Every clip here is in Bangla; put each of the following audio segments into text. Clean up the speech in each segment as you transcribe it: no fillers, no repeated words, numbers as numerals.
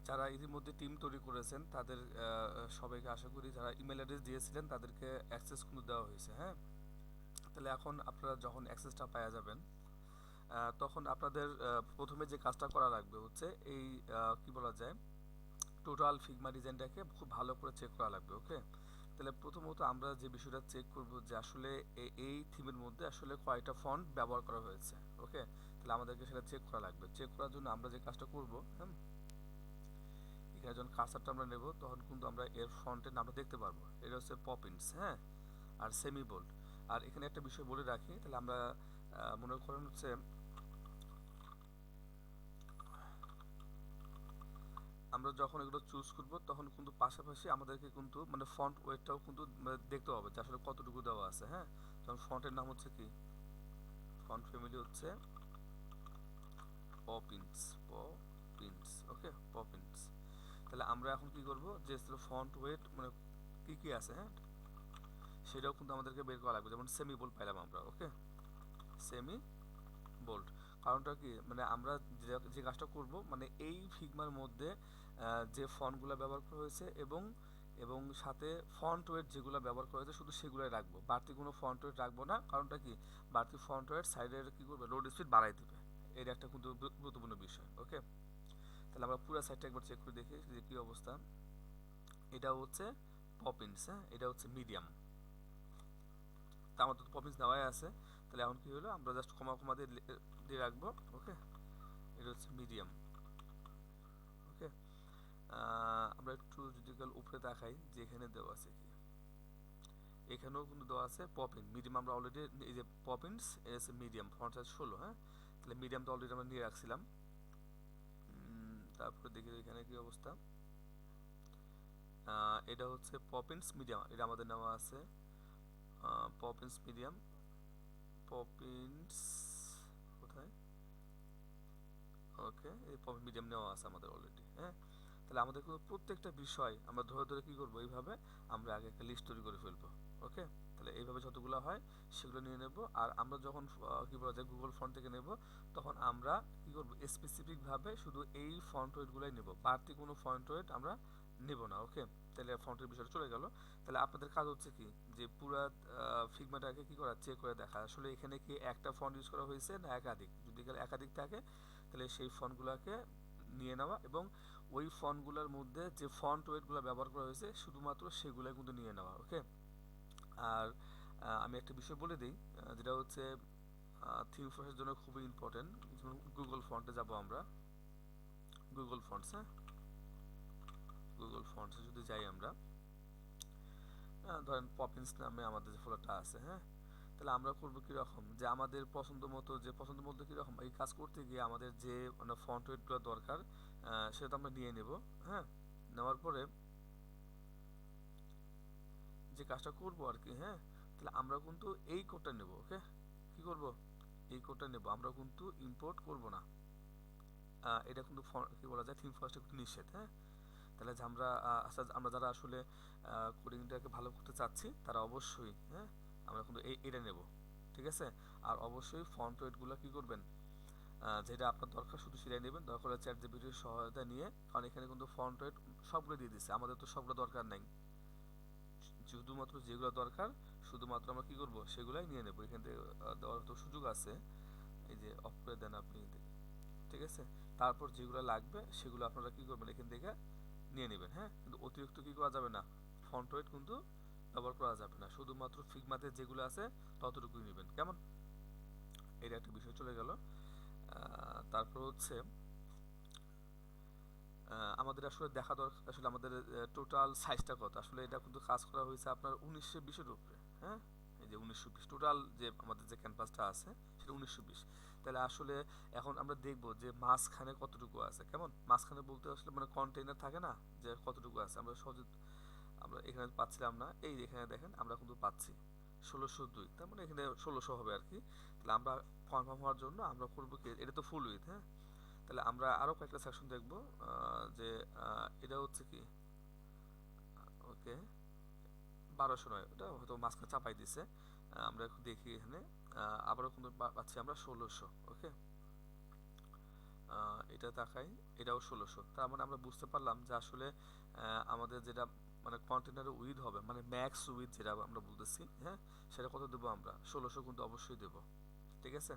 যারা ইতিমধ্যে টিম তৈরি করেছেন তাদের সবাইকে আশা করি যারা ইমেল অ্যাড্রেস দিয়েছিলেন তাদেরকে অ্যাক্সেস কিন্তু দেওয়া হয়েছে, হ্যাঁ। তাহলে এখন আপনারা যখন অ্যাক্সেসটা পাওয়া যাবেন তখন আপনাদের প্রথমে যে কাজটা করা লাগবে হচ্ছে এই কি বলা যায় টোটাল ফিগমা ডিজাইনটাকে খুব ভালো করে চেক করা লাগবে, ওকে। তাহলে প্রথমত আমরা যে বিষয়টা চেক করব যে আসলে এই থিমের মধ্যে আসলে কয়টা ফন্ট ব্যবহার করা হয়েছে, ওকে। তাহলে আমাদেরকে সেটা চেক করা লাগবে। চেক করার জন্য আমরা যে কাজটা করব, হ্যাঁ, এখানে যখন কার্সারটা আমরা নেব তখন কিন্তু আমরা এর ফন্টের নামটা দেখতে পারবো। এটা হচ্ছে পপিন্স, হ্যাঁ, আর সেমি বোল্ড। আর এখানে একটা বিষয় বলে রাখি, তাহলে আমরা মনে করেন হচ্ছে আমরা যখন এগুলো চুজ করব তখন কিন্তু পাশাপাশি আমাদেরকে কিন্তু মানে ফন্ট ওয়েটটাও কিন্তু দেখতে হবে যে আসলে কতটুকু দেওয়া আছে, হ্যাঁ। যেমন ফন্টের নাম হচ্ছে কি, ফন্ট ফ্যামিলি হচ্ছে পপিন্স, পপিন্স, ওকে, পপিন্স। তাহলে আমরা এখন কি করব যে ফন্ট ওয়েট মানে কি কি আছে, হ্যাঁ, সেটাও কিন্তু আমাদেরকে বের করা লাগবে। যেমন সেমি বোল্ড পাইলাম আমরা, ওকে, সেমি বোল্ড। কারণটা কি মানে আমরা যে কাজটা করব মানে এই ফিগমার মধ্যে যে ফন্টগুলো ব্যবহার করা হয়েছে এবং এবং সাথে ফন্ট ওয়েট যেগুলো ব্যবহার করা হয়েছে শুধু সেগুলোই রাখবো, বাড়তি কোনো ফন্ট ওয়েট রাখবো না। কারণটা কি বাড়তি ফন্ট ওয়েট সাইডের কি করবে লোড স্পিড বাড়াই দেবে। এটা একটা কিন্তু গুরুত্বপূর্ণ বিষয়, ওকে। তাহলে আমরা পুরো সাইডটা একবার চেক করে দেখি যে কী অবস্থা। এটা হচ্ছে পপিন্স, হ্যাঁ, এটা হচ্ছে মিডিয়াম। তা আমার তো পপিন্স দেওয়াই আছে। তাহলে এখন কি হলো আমরা জাস্ট কমা কমা দিয়ে দিয়ে রাখবো, ওকে। এটা হচ্ছে মিডিয়াম, ওকে। আমরা একটু যদি কাল উপরে দেখাই যে এখানে দেওয়া আছে কি, এখানেও কিন্তু দেওয়া আছে পপিন মিডিয়াম। আমরা অলরেডি এই যে পপিন্স এটা হচ্ছে মিডিয়াম, ফন্ট সাইজ 16, হ্যাঁ। তাহলে মিডিয়ামটা অলরেডি আমরা নিয়ে রাখছিলাম। তারপরে দেখি এখানে কি অবস্থা। এটা হচ্ছে পপিন্স মিডিয়াম, এটা আমাদের নেওয়া আছে পপিন্স মিডিয়াম। পপিন্স কোথায়, ওকে, এই পপিন মিডিয়াম নেওয়া আছে আমাদের অলরেডি, হ্যাঁ। তাহলে আমাদের কিন্তু প্রত্যেকটা বিষয় আমরা ধরে ধরে কি করবো এইভাবে আমরা আগে একটা লিস্ট তৈরি করে ফেলবো, ওকে। তাহলে এইভাবে যতগুলো হয় সেগুলো নিয়ে নেব। আর আমরা যখন কি বলা যায় গুগল ফন্ট থেকে নেব তখন আমরা কি করব স্পেসিফিকভাবে শুধু এই ফন্ট ওয়েটগুলোই নেব, বাড়তি কোনো ফন্ট ওয়েট আমরা নেব না, ওকে। তাহলে ফন্টের বিষয়টা চলে গেল। তাহলে আপনাদের কাজ হচ্ছে কি যে পুরা ফিগমাটাকে কি করা চেক করে দেখা আসলে এখানে কি একটা ফন্ট ইউজ করা হয়েছে না একাধিক। যদি একাধিক থাকে তাহলে সেই ফন্টগুলোকে নিয়ে নেওয়া এবং ওই ফন্টগুলোর মধ্যে যে ফন্ট ওয়েটগুলো ব্যবহার করা হয়েছে শুধুমাত্র সেগুলো কিন্তু নিয়ে নেওয়া, ওকে। আর আমি একটা বিষয় বলে দিই যেটা হচ্ছে থিম ফন্টের জন্য খুবই ইম্পর্টেন্ট। গুগল ফন্টে যাব আমরা, গুগল ফন্টস, হ্যাঁ, গুগল ফন্টসে যদি যাই আমরা ধরেন পপিন্স নামে আমাদের যে ফলোটা আছে, হ্যাঁ। তাহলে আমরা করবো কীরকম যে আমাদের পছন্দ মতো যে পছন্দ মতো কীরকম এই কাজ করতে গিয়ে আমাদের যে মানে ফন্ট ওয়েটগুলো দরকার সেটা আমরা নিয়ে নেব, হ্যাঁ। নেওয়ার পরে যে কাজটা করবো আর কি, হ্যাঁ। তাহলে আমরা কিন্তু এই কোডটা নেব, ওকে। কি করব এই কোডটা নেব, আমরা কিন্তু ইম্পোর্ট করব না। এটা কিন্তু কি বলা যায় থিম ফার্স্টে কিন্তু নিষেধ, হ্যাঁ। তাহলে যে আমরা আমরা যারা আসলে কোডিংটাকে ভালো করতে চাচ্ছি তারা অবশ্যই, হ্যাঁ, আমরা কিন্তু এটা নেব, ঠিক আছে। আর অবশ্যই ফন্ট ওয়েটগুলো কি করবেন যেটা আপনার দরকার শুধু সেটাই নেবেন, দরকার হলে চ্যাট জিপিটির সহায়তা নিয়ে। কারণ এখানে কিন্তু ফন্ট ওয়েট সবগুলো দিয়ে দিচ্ছে, আমাদের তো সবগুলো দরকার নাই, শুধুমাত্র যেগুলো দরকার শুধুমাত্র আমরা কি করব সেগুলাই নিয়ে নেব। এখান থেকে দেওয়ার তো সুযোগ আছে, এই যে অফ করে দেন আপনি, ঠিক আছে। তারপর যেগুলো লাগবে সেগুলো আপনারা কি করবেন এখান থেকে নিয়ে নেবেন, হ্যাঁ। কিন্তু অতিরিক্ত কি করা যাবে না, ফন্ট ওয়েট কিন্তু ব্যবহার করা যাবে না, শুধুমাত্র ফিগমাতে যেগুলো আছে ততটুকুই নেবেন, কেমন। এটা একটা বিষয় চলে গেল। তারপর হচ্ছে আমাদের আসলে দেখা দরকার আসলে আমাদের টোটাল সাইজটা কত। আসলে এটা কিন্তু কাজ করা হয়েছে আপনার 1920-এর উপরে, হ্যাঁ। এই যে 1920 টোটাল যে আমাদের যে ক্যানভাসটা আছে সেটা 1920। তাহলে আসলে এখন আমরা দেখব যে মাঝখানে কতটুকু আছে, কেমন। মাঝখানে বলতে আসলে মানে কন্টেইনার থাকে না যে কতটুকু আছে, আমরা সহজে আমরা এখানে পাচ্ছিলাম না। এই এখানে দেখেন আমরা কিন্তু পাচ্ছি 1602, তার মানে এখানে 1600 হবে আর কি। তাহলে আমরা কনফার্ম হওয়ার জন্য আমরা করবো কি, এটা তো ফুল উইথ, হ্যাঁ। তাহলে আমরা আরও কয়েকটা সেকশন দেখব যে এটা হচ্ছে কি, ওকে, 1200 নয়, ওটা হয়তো মাঝখানে চাপাই দিছে। আমরা একটু দেখি এখানে আবারও কিন্তু পাচ্ছি আমরা 1600, ওকে। এটা তাকাই, এটাও 1600। তার মানে আমরা বুঝতে পারলাম যে আসলে আমাদের যেটা মানে কন্টেনারের উইথ হবে, মানে ম্যাক্স উইথ যেটা আমরা বলতেছি, হ্যাঁ, সেটা কত দেবো আমরা? 1600 কিন্তু অবশ্যই দেবো। ঠিক আছে,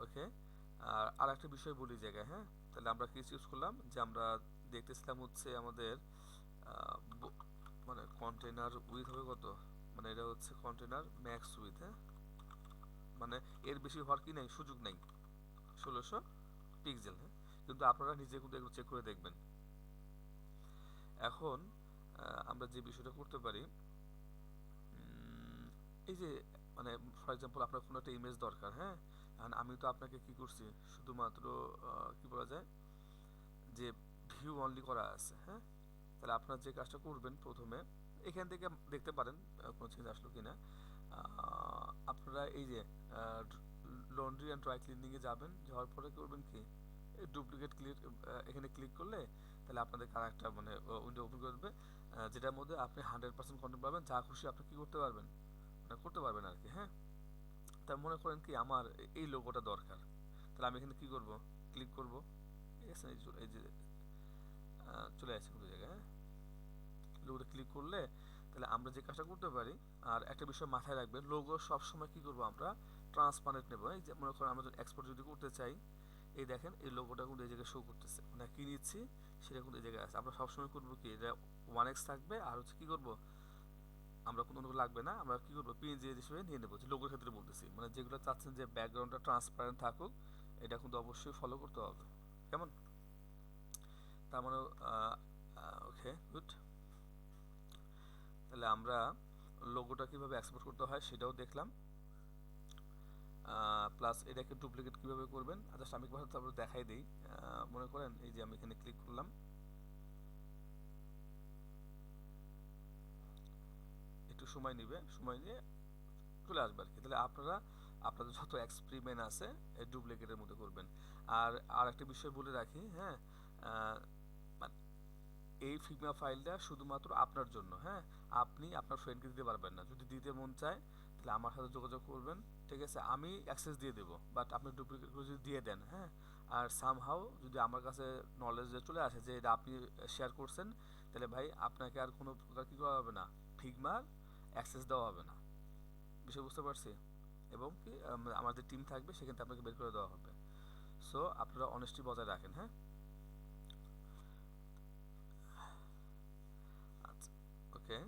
ওকে। আর একটা বিষয় বলি জায়গায়, হ্যাঁ, তাহলে আমরা কি ইউজ করলাম, যে আমরা দেখতেছিলাম হচ্ছে আমাদের মানে কন্টেনার উইথ হবে কত, মানে এটা হচ্ছে কন্টেনার ম্যাক্স উইথ, হ্যাঁ, মানে এর বেশি হওয়ার কি নাই, সুযোগ নাই, 1600 পিক্সেল, হ্যাঁ। কিন্তু আপনারা নিজে কিন্তু একটু চেক করে দেখবেন। এখন আমরা যে বিষয়টা করতে পারি, এই যে মানে ফর এক্সাম্পল আপনার কোনো একটা ইমেজ দরকার, হ্যাঁ, আর আমি তো আপনাকে কি করছি, শুধুমাত্র কি বলা যায় যে ভিউ অনলি করা আছে, হ্যাঁ। তাহলে আপনার যে কাজটা করবেন প্রথমে, এখান থেকে দেখতে পারেন কোনো চেঞ্জ আসলো কিনা। আপনারা এই যে লন্ড্রি অ্যান্ড ড্রাই ক্লিনিংয়ে যাবেন, যাওয়ার পরে করবেন কি, ডুপ্লিকেট ক্লিক, এখানে ক্লিক করলে তাহলে আপনাদের আর একটা মানে উইন্ডো ওপেন করে দেবে, যেটার মধ্যে আপনি 100% কন্টেন্ট পাবেন, যা খুশি আপনি কি করতে পারবেন, মানে করতে পারবেন আর কি, হ্যাঁ। তা মনে করেন কি আমার এই লোগোটা দরকার, তাহলে আমি এখানে কি করব, ক্লিক করব, ঠিক আছে, এই যে চলে আসছে কোনো জায়গায়, হ্যাঁ, লোগোটা ক্লিক করলে তাহলে আমরা যে কাজটা করতে পারি। আর একটা বিষয় মাথায় রাখবেন, লোগো সবসময় কি করব আমরা, ট্রান্সপারেন্ট নেব। এই যে মনে করেন আমরা এক্সপোর্ট যদি করতে চাই, এই দেখেন এই লোগোটা কিন্তু এই জায়গায় শো করতেছে, মানে কি নিচ্ছি সেটা কিন্তু এই জায়গায় আছে। আমরা সবসময় করবো কি, এটা 1x থাকবে, আর হচ্ছে কি করব, আমরা কোনো লাগবে না, আমরা কি করবো, পিএনজি হিসেবে নিয়ে নেবো, যে লোগোর ক্ষেত্রে বলতেছি, মানে যেগুলো চাচ্ছেন যে ব্যাকগ্রাউন্ডটা ট্রান্সপারেন্ট থাকুক, এটা কিন্তু অবশ্যই ফলো করতে হবে, কেমন? তার মানে ওকে, গুড। তাহলে আমরা লোগোটা কিভাবে এক্সপোর্ট করতে হয় সেটাও দেখলাম, প্লাস এটাকে ডুপ্লিকেট কিভাবে করবেন, জাস্ট আমি একবার তারপরে দেখাই দিই। মনে করেন এই যে আমি এখানে ক্লিক করলাম, একটু সময় নিবে, সময় নিয়ে চলে আসবে আর কি। তাহলে আপনারা আপনাদের যত এক্সপেরিমেন্ট আছে এই ডুপ্লিকেটের মধ্যে করবেন। আর একটা বিষয় বলে রাখি, হ্যাঁ, মানে এই ফিগমা ফাইলটা শুধুমাত্র আপনার জন্য, হ্যাঁ, আপনি আপনার ফ্রেন্ডকে দিতে পারবেন না। যদি দিতে মন চায় তাহলে আমার সাথে যোগাযোগ করবেন, ঠিক আছে, আমি অ্যাক্সেস দিয়ে দেবো, বাট আপনি ডুপ্লিকেট করে যদি দিয়ে দেন, হ্যাঁ, আর সামহাও যদি আমার কাছে নলেজ চলে আসে যে এটা আপনি শেয়ার করছেন, তাহলে ভাই আপনাকে আর কোনো প্রকার কী করা হবে না, ফিগমার অ্যাক্সেস দেওয়া হবে না। বিষয় বুঝতে পারছি? এবং কি আমাদের টিম থাকবে, সেখান থেকে আপনাকে বের করে দেওয়া হবে। সো আপনারা অনেস্টি বজায় রাখেন, হ্যাঁ। আচ্ছা, ওকে।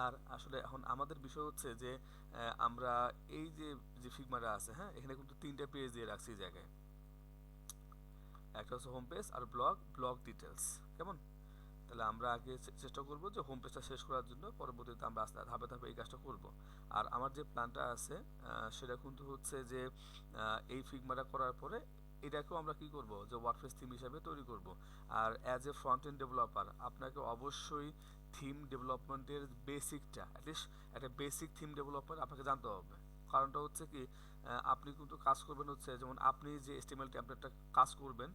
আর আসলে এখন আমাদের বিষয় হচ্ছে যে আমরা এই যে যে ফিগমাটা আছে, হ্যাঁ, এখানে কিন্তু 3টা পেজ দিয়ে রাখছি এই জায়গায়, একটা হচ্ছে হোম পেজ আর ব্লগ, ব্লগ ডিটেলস, কেমন? তাহলে আমরা আগে চেষ্টা করব যে হোম পেজটা শেষ করার জন্য, পরবর্তীতে আমরা আস্তে ধাপে ধাপে এই কাজটা করব। আর আমার যে প্ল্যানটা আছে সেটা কিন্তু হচ্ছে যে এই ফিগমাটা করার পরে এটাকেও আমরা কি করব, যে ওয়ার্ডপ্রেস থিম হিসাবে তৈরি করব। আর as a front end developer আপনাকে অবশ্যই থিম ডেভেলপমেন্টের বেসিকটা, অ্যাটলিস্ট একটা বেসিক থিম ডেভেলপমেন্ট আপনাকে জানতে হবে। কারণটা হচ্ছে কি, আপনি কিন্তু কাজ করবেন হচ্ছে, যেমন আপনি যে এসটিএমএল টেমপ্লেটটা কাজ করবেন,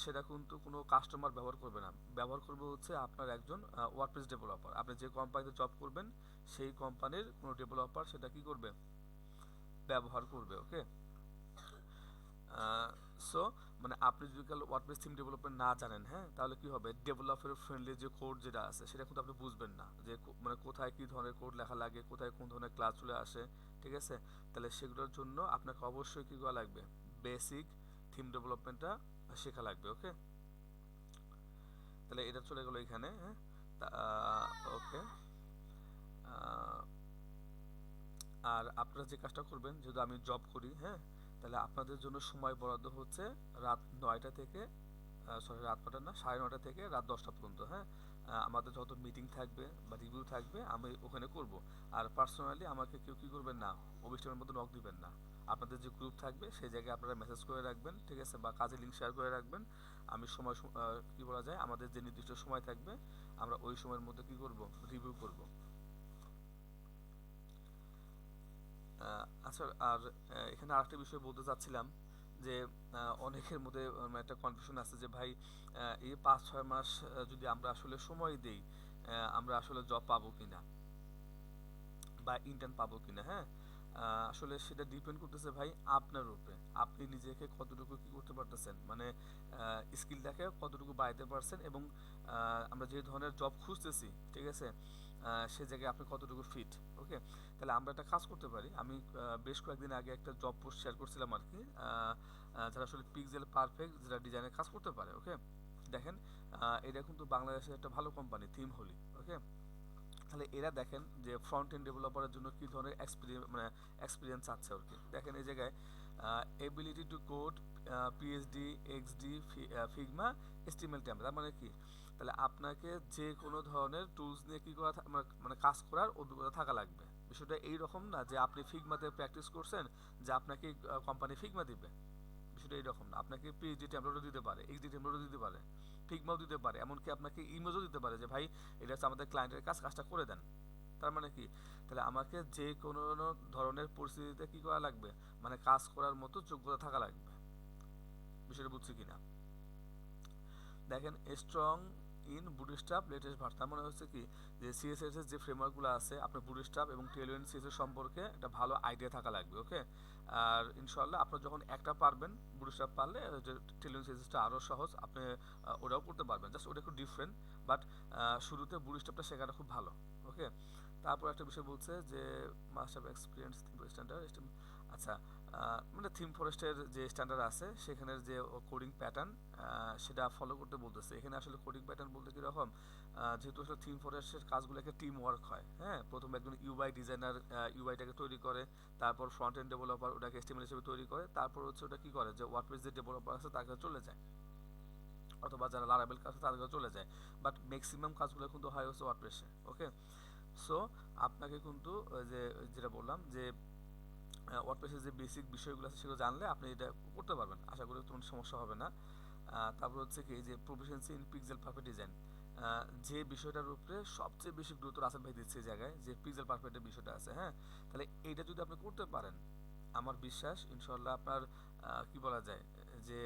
সেটা কিন্তু কোনো কাস্টমার ব্যবহার করবে না, ব্যবহার করবে হচ্ছে আপনার একজন ওয়ার্ডপ্রেস ডেভেলপার। আপনি যে কোম্পানিতে জব করবেন সেই কোম্পানির কোনো ডেভেলপার সেটা কি করবে, ব্যবহার করবে, ওকে। সো মানে আপনি যদি কাল ওয়ার্ডপ্রেস থিম ডেভেলপমেন্ট না জানেন, হ্যাঁ, তাহলে কি হবে, ডেভেলপার ফ্রেন্ডলি যে কোড যেটা আছে সেটা কিন্তু আপনি বুঝবেন না, যে মানে কোথায় কি ধরনের কোড লেখা লাগে, কোথায় কোন ধরনের ক্লাস চলে আসে, ঠিক আছে। তাহলে সেগুলোর জন্য আপনাকে অবশ্যই কি করা লাগবে, বেসিক থিম ডেভেলপমেন্টটা শেখা লাগবে, ওকে। তাহলে এটা চলে গেলো এখানে, হ্যাঁ। ওকে। আর আপনারা যে কাজটা করবেন, যদি আমি জব করি, হ্যাঁ, তাহলে আপনাদের জন্য সময় বরাদ্দ হচ্ছে রাত 9টা থেকে, সরি রাত 9টা না, 9:30 থেকে রাত 10টা পর্যন্ত, হ্যাঁ। আমাদের যত মিটিং থাকবে বা রিভিউ থাকবে আমি ওখানে করব। আর পার্সোনালি আমাকে কেউ কী করবেন না, অফিসের মধ্যে নক দিবেন না। আপনাদের যে গ্রুপ থাকবে সেই জায়গায় আপনারা মেসেজ করে রাখবেন, ঠিক আছে, বা কাজে লিঙ্ক শেয়ার করে রাখবেন। আমি সময় কী বলা যায়, আমাদের যে নির্দিষ্ট সময় থাকবে আমরা ওই সময়ের মধ্যে কী করব, রিভিউ করব। আচ্ছা, আর এখানে আরেকটা বিষয় বলতে চাচ্ছিলাম, যে অনেকের মধ্যে একটা কনফিউশন আছে যে ভাই এই 5-6 মাস যদি আমরা আসলে সময় দেই, আমরা আসলে জব পাবো কিনা বা ইন্টার্ন পাবো কিনা, হ্যাঁ। আসলে সেটা ডিপেন্ড করতেছে ভাই আপনার উপরে, আপনি নিজেকে কতটুকু কি করতে পারতেছেন, মানে স্কিলটাকে কতটুকু বাড়াইতে পারছেন, এবং আমরা যে ধরনের জব খুঁজতেছি, ঠিক আছে, সে জায়গায় আপনি কতটুকু ফিট। ওকে, তাহলে আমরা একটা কাজ করতে পারি। আমি বেশ কয়েকদিন আগে একটা জব পোস্ট শেয়ার করছিলাম আর কি, যারা আসলে পিক্সেল পারফেক্ট, যারা ডিজাইনের কাজ করতে পারে। ওকে, দেখেন এটা কিন্তু বাংলাদেশের একটা ভালো কোম্পানি, থিম হোলি। ওকে, তাহলে এরা দেখেন যে ফ্রন্ট এন্ড ডেভেলপারের জন্য কী ধরনের এক্সপিরিয়েন্স আছে আর কি। দেখেন এই জায়গায় ability to code PhD XD Figma HTML temp, তার মানে কি, তাহলে আপনাকে যে কোনো ধরনের টুলস নিয়ে কী করা মানে কাজ করার অভিজ্ঞতা থাকা লাগবে। বিষয়টা এইরকম না যে আপনি ফিগমাতে প্র্যাকটিস করছেন যে আপনাকে কোম্পানি ফিগমা দিবে। বিষয়টা এইরকম না, আপনাকে পিএইচডি টেমপ্লেটও দিতে পারে, এক্সডি টেমপ্লেটও দিতে পারে, ফিগমাও দিতে পারে, এমনকি আপনাকে ইমেজও দিতে পারে যে ভাই এটা হচ্ছে আমাদের ক্লায়েন্টের কাজটা করে দেন। তার মানে কি, তাহলে আমাকে যে কোনো ধরনের পরিস্থিতিতে কি করা লাগবে, মানে কাজ করার মতো যোগ্যতা থাকা লাগবে। বিষয়টা বুঝছি কিনা? দেখেন strong in bootstrap latest version, তার মানে হচ্ছে কি যে সিএসএস এর যে ফ্রেমওয়ার্কগুলো আছে আপনার বুটস্ট্র্যাপ এবং টেলউইন্ড সিএসএস সম্পর্কে একটা ভালো আইডিয়া থাকা লাগবে। ওকে, আর ইনশাআল্লাহ আপনার যখন একটা পারবেন, বুটস্ট্র্যাপ পারলে যে টেলউইন্ড সিএসএসটা আরও সহজ, আপনি ওটাও করতে পারবেন, জাস্ট ওটা একটু ডিফারেন্ট, বাট শুরুতে বুটস্ট্র্যাপটা শেখাটা খুব ভালো। ওকে, তারপর একটা বিষয় বলছে যে মাস্ট হ্যাভ এক্সপিরিয়েন্স স্ট্যান্ডার্ড। আচ্ছা, মানে থিম ফরেস্টের যে স্ট্যান্ডার্ড আছে সেখানের যে কোডিং প্যাটার্ন সেটা ফলো করতে বলতেছে। এখানে আসলে কোডিং প্যাটার্ন বলতে কীরকম, যেহেতু আসলে থিম ফরেস্টের কাজগুলো একটা টিম ওয়ার্ক হয়। হ্যাঁ, প্রথমে একজন ইউআই ডিজাইনার ইউআইটাকে তৈরি করে, তারপর ফ্রন্ট এন্ড ডেভেলপার ওটাকে এস্টিমেল হিসেবে তৈরি করে, তারপর হচ্ছে ওটা কী করে যে ওয়ার্ডপ্রেস যে ডেভেলপার আছে তার কাছে চলে যায়, অথবা যারা লারাবেল কাজ আছে তাদের কাছে চলে যায়, বাট ম্যাক্সিমাম কাজগুলো কিন্তু হয় হচ্ছে ওয়ার্ডপ্রেসে। ওকে, সো আপনাকে কিন্তু যে যেটা বললাম যে ওয়ার্ডপ্রেসের যে বেসিক বিষয়গুলো আছে সেগুলো জানলে আপনি এটা করতে পারবেন, আশা করি কোনো সমস্যা হবে না। তারপর হচ্ছে কি যে proficiency in pixel perfect design, যে বিষয়টার উপরে সবচেয়ে বেশি গুরুত্ব রাসেল ভাই দিচ্ছে এই জায়গায়, যে পিক্সেল পারফেক্টের বিষয়টা আছে। হ্যাঁ, তাহলে এইটা যদি আপনি করতে পারেন, আমার বিশ্বাস ইনশাল্লাহ আপনার কি বলা যায় যে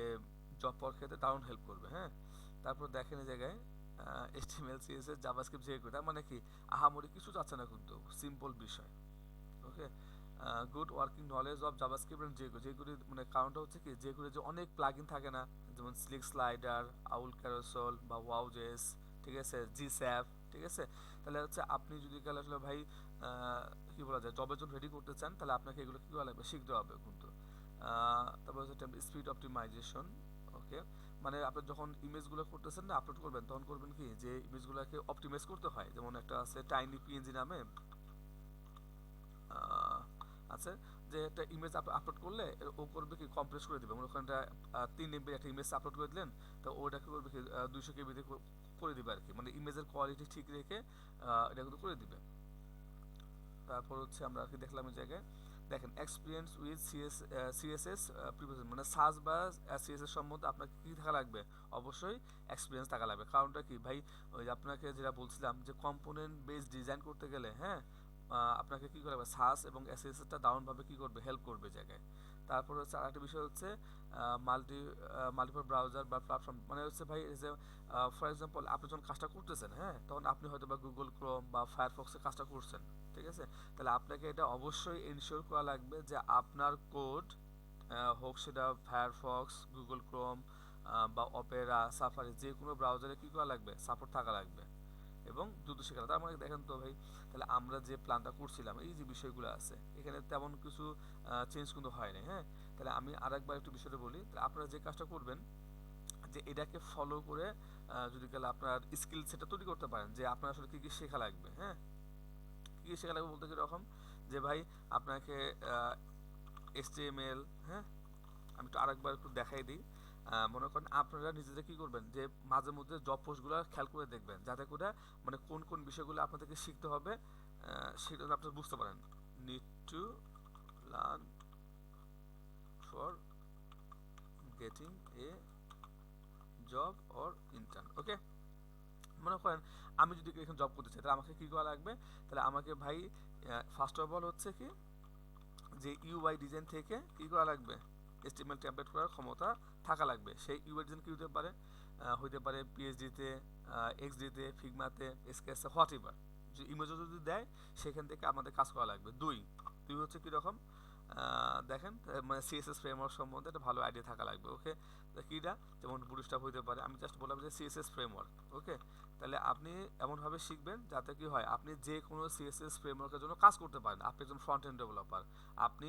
জব পাওয়ার ক্ষেত্রে দারুণ হেল্প করবে। হ্যাঁ, তারপর দেখেন এই জায়গায় এইচটিএমএল সিএসএস জাভাস্ক্রিপ্ট যে তার মানে কি আহামরি কিছু যাচ্ছে না, কিন্তু সিম্পল বিষয়। Okay, good working knowledge of JavaScript and যেগুলি মানে কারণটা হচ্ছে কি যেগুলি যে অনেক প্লাগইন থাকে না, যেমন স্লিক স্লাইডার, আউল ক্যারোসল বা ওয়াউজেস, ঠিক আছে, জি স্যাপ, ঠিক আছে। তাহলে হচ্ছে আপনি যদি কাল আসলে ভাই কি বলা যায় জবের জন্য রেডি করতে চান, তাহলে আপনাকে এগুলো কী করা লাগবে, শিখতে হবে কিন্তু। তারপর হচ্ছে স্পিড অপটিমাইজেশন। ওকে, মানে আপনি যখন ইমেজগুলো করতেছেন না, আপলোড করবেন, তখন করবেন কি যে ইমেজগুলোকে অপটিমাইজ করতে হয়, যেমন একটা আছে টাইনি পিএনজি নামে আছে, যে একটা ইমেজ আপলোড করলে ও করবে কি কম্প্রেস করে দেবে, ওখানটা 3 MB একটা ইমেজ আপলোড করে দিলেন, তো ওটা কি করবে কি 200 KB করে দিবে আর কি, মানে ইমেজের কোয়ালিটি ঠিক রেখে এটা কিন্তু করে দিবে। তারপর হচ্ছে আমরা আর কি দেখলাম এই জায়গায়, দেখেন এক্সপিরিয়েন্স উইথ সিএসএস প্রিপারেশন, মানে সাজ বা সিএসএস সম্বন্ধে আপনার কী থাকা লাগবে, অবশ্যই এক্সপিরিয়েন্স থাকা লাগবে। কারণটা কি ভাই, ওই আপনাকে যেটা বলছিলাম যে কম্পোনেন্ট বেস ডিজাইন করতে গেলে, হ্যাঁ, আপনাকে কী করবে সাস এবং এসএসএসটা দারুণভাবে কী করবে, হেল্প করবে জায়গায়। তারপর হচ্ছে আরেকটা বিষয় হচ্ছে মাল্টিপল ব্রাউজার বা প্ল্যাটফর্ম, মানে হচ্ছে ভাই যে ফর এক্সাম্পল আপনি যখন কাজটা করতেছেন, হ্যাঁ, তখন আপনি হয়তো বা গুগল ক্রোম বা ফায়ারফক্সে কাজটা করছেন, ঠিক আছে। তাহলে আপনাকে এটা অবশ্যই এনশিওর করা লাগবে যে আপনার কোড হোক সেটা ফায়ারফক্স, গুগল ক্রোম বা অপেরা, সাফারি, যে কোনো ব্রাউজারে কী করা লাগবে, সাপোর্ট থাকা লাগবে এবং দ্রুত শেখা। তার মানে দেখেন তো ভাই, তাহলে আমরা যে প্ল্যানটা করছিলাম, এই যে বিষয়গুলো আছে এখানে তেমন কিছু চেঞ্জ কিন্তু হয় না। হ্যাঁ, তাহলে আমি আরেকবার একটু বিষয়টা বলি, তাহলে আপনারা যে কাজটা করবেন যে এটাকে ফলো করে যদি গেলে আপনার স্কিল সেটটা তৈরি করতে পারেন যে আপনার আসলে কী কী শেখা লাগবে। হ্যাঁ, কী কী শেখা লাগবে বলতে কীরকম, যে ভাই আপনাকে HTML, হ্যাঁ, আমি একটু আরেকবার একটু দেখাই দিই। মনে করেন আপনারা নিজেদের কী করবেন যে মাঝে মধ্যে জব পোস্টগুলো খেয়াল করে দেখবেন, যাতে করে মানে কোন কোন বিষয়গুলো আপনাদেরকে শিখতে হবে সেটা আপনারা বুঝতে পারেন। Need to learn for getting a job or intern. Okay, মনে করেন আমি যদি এখানে জব করতে চাই, তাহলে আমাকে কী করা লাগবে, তাহলে আমাকে ভাই ফার্স্ট অফ অল হচ্ছে কি যে ইউআই ডিজাইন থেকে কী করা লাগবে, এস্টিমেল টেমপ্লেট করার ক্ষমতা থাকা লাগবে। সেই ইউআই ডিজাইন কী হতে পারে পিএইচডিতে, এক্সডিতে, ফিগমাতে, স্কেচে, হোয়াট এভার, যে ইমেজও যদি দেয় সেখান থেকে আমাদের কাজ করা লাগবে। দুই দুই হচ্ছে কীরকম, দেখেন মানে সিএসএস ফ্রেমওয়ার্ক সম্বন্ধে একটা ভালো আইডিয়া থাকা লাগবে। ওকে, কীটা যেমন বুটস্ট্র্যাপ হইতে পারে, আমি জাস্ট বললাম যে সিএসএস ফ্রেমওয়ার্ক। ওকে, তাহলে আপনি এমনভাবে শিখবেন যাতে কি হয়, আপনি যে কোনো সিএসএস ফ্রেমওয়ার্কের জন্য কাজ করতে পারেন। আপনি একজন ফ্রন্ট এন্ড ডেভেলপার, আপনি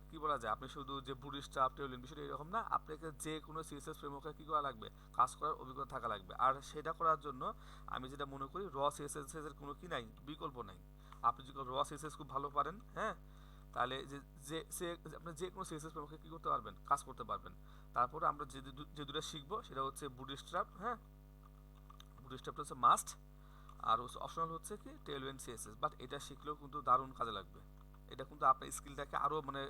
কি বলা যায়, আপনি শুধু যে বুটস্ট্র্যাপ টেইলরিং বিষয়টা এরকম না, আপনাকে যে কোনো সিএসএস ফ্রেমওয়ার্কে কী করা লাগবে, কাজ করার অভিজ্ঞতা থাকা লাগবে। আর সেটা করার জন্য আমি যেটা মনে করি, র সিএসএস এর কোনো কি নাই, বিকল্প নাই। আপনি যদি র সিএসএস খুব ভালো পারেন, হ্যাঁ, তাহলে যে যে সে আপনি যে কোনো সিএসএস ফ্রেমওয়ার্কে কী করতে পারবেন, কাজ করতে পারবেন। তারপরে আমরা যে দুটো শিখবো সেটা হচ্ছে বুটস্ট্র্যাপ। হ্যাঁ, বুটস্ট্র্যাপটা হচ্ছে মাস্ট, আর অপশনাল হচ্ছে কি টেইলওয়েন্ড সিএসএস। বাট এটা শিখলেও কিন্তু দারুণ কাজে লাগবে। এটা কিন্তু আপনার স্কিলটাকে আরও মানে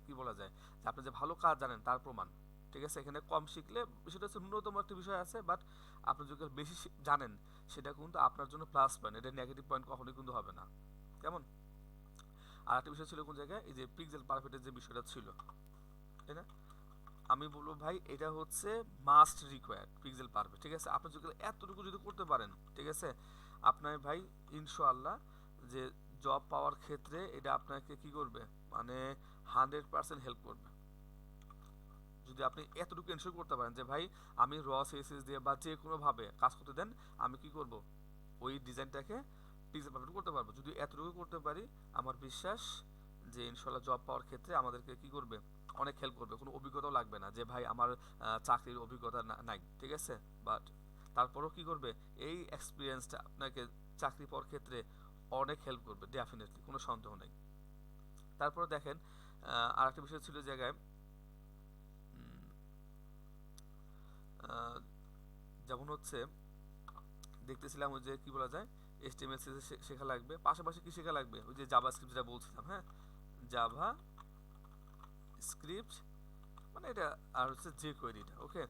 কি বলা যায়, যে আপনি যে ভালো কাজ জানেন তার প্রমাণ। ঠিক আছে, এখানে কম শিখলে বিষয়টা হচ্ছে ন্যূনতম একটা বিষয় আছে, বাট আপনি যদি বেশি জানেন সেটা কিন্তু আপনার জন্য প্লাস পয়েন্ট, এটা নেগেটিভ পয়েন্ট কখনোই কিন্তু হবে না। কেমন? আর একটা বিষয় ছিল কোন জায়গায়, এই যে পিক্সেল পারফেক্টের যে বিষয়টা ছিল, তাই না? আমি বলবো ভাই এটা হচ্ছে মাস্ট রিকোয়ার্ড পিক্সেল পারফেক্ট। ঠিক আছে, আপনি যদি এতটুকু যদি করতে পারেন, ঠিক আছে, আপনার ভাই ইনশাআল্লাহ যে জব পাওয়ার ক্ষেত্রে এটা আপনাকে কি করবে, মানে 100% হেল্প করবে। যদি আপনি এতটুকু এনশিওর করতে পারেন যে ভাই আমি র সিএসএস দিয়ে বা যে কোনোভাবে কাজ করতে দেন, আমি কি করব, ওই ডিজাইনটাকে পিক্সেল পারফেক্ট করতে পারবো। যদি এতটুকু করতে পারি, আমার বিশ্বাস যে ইনশাল্লাহ জব পাওয়ার ক্ষেত্রে আমাদেরকে কি করবে, অনেক হেল্প করবে। কোনো অভিজ্ঞতাও লাগবে না যে ভাই আমার চাকরির অভিজ্ঞতা নাই। ঠিক আছে, বাট তারপরেও কি করবে, এই এক্সপিরিয়েন্সটা আপনাকে চাকরি পাওয়ার ক্ষেত্রে অনেক হেল্প করবে ডেফিনেটলি, কোনো সন্দেহ নেই। তারপরে দেখেন আর একটা বিষয় ছিল জায়গায়, যেমন হচ্ছে দেখতেছিলাম ওই যে কি বলা যায়, এইচটিএমএল শেখা লাগবে, পাশাপাশি কি শেখা লাগবে, ওই যে জাভা স্ক্রিপ্ট যেটা বলছিলাম। হ্যাঁ, জাভা স্ক্রিপ্ট মানে এটা, আর হচ্ছে যে কোয়েরিটা। ওকে,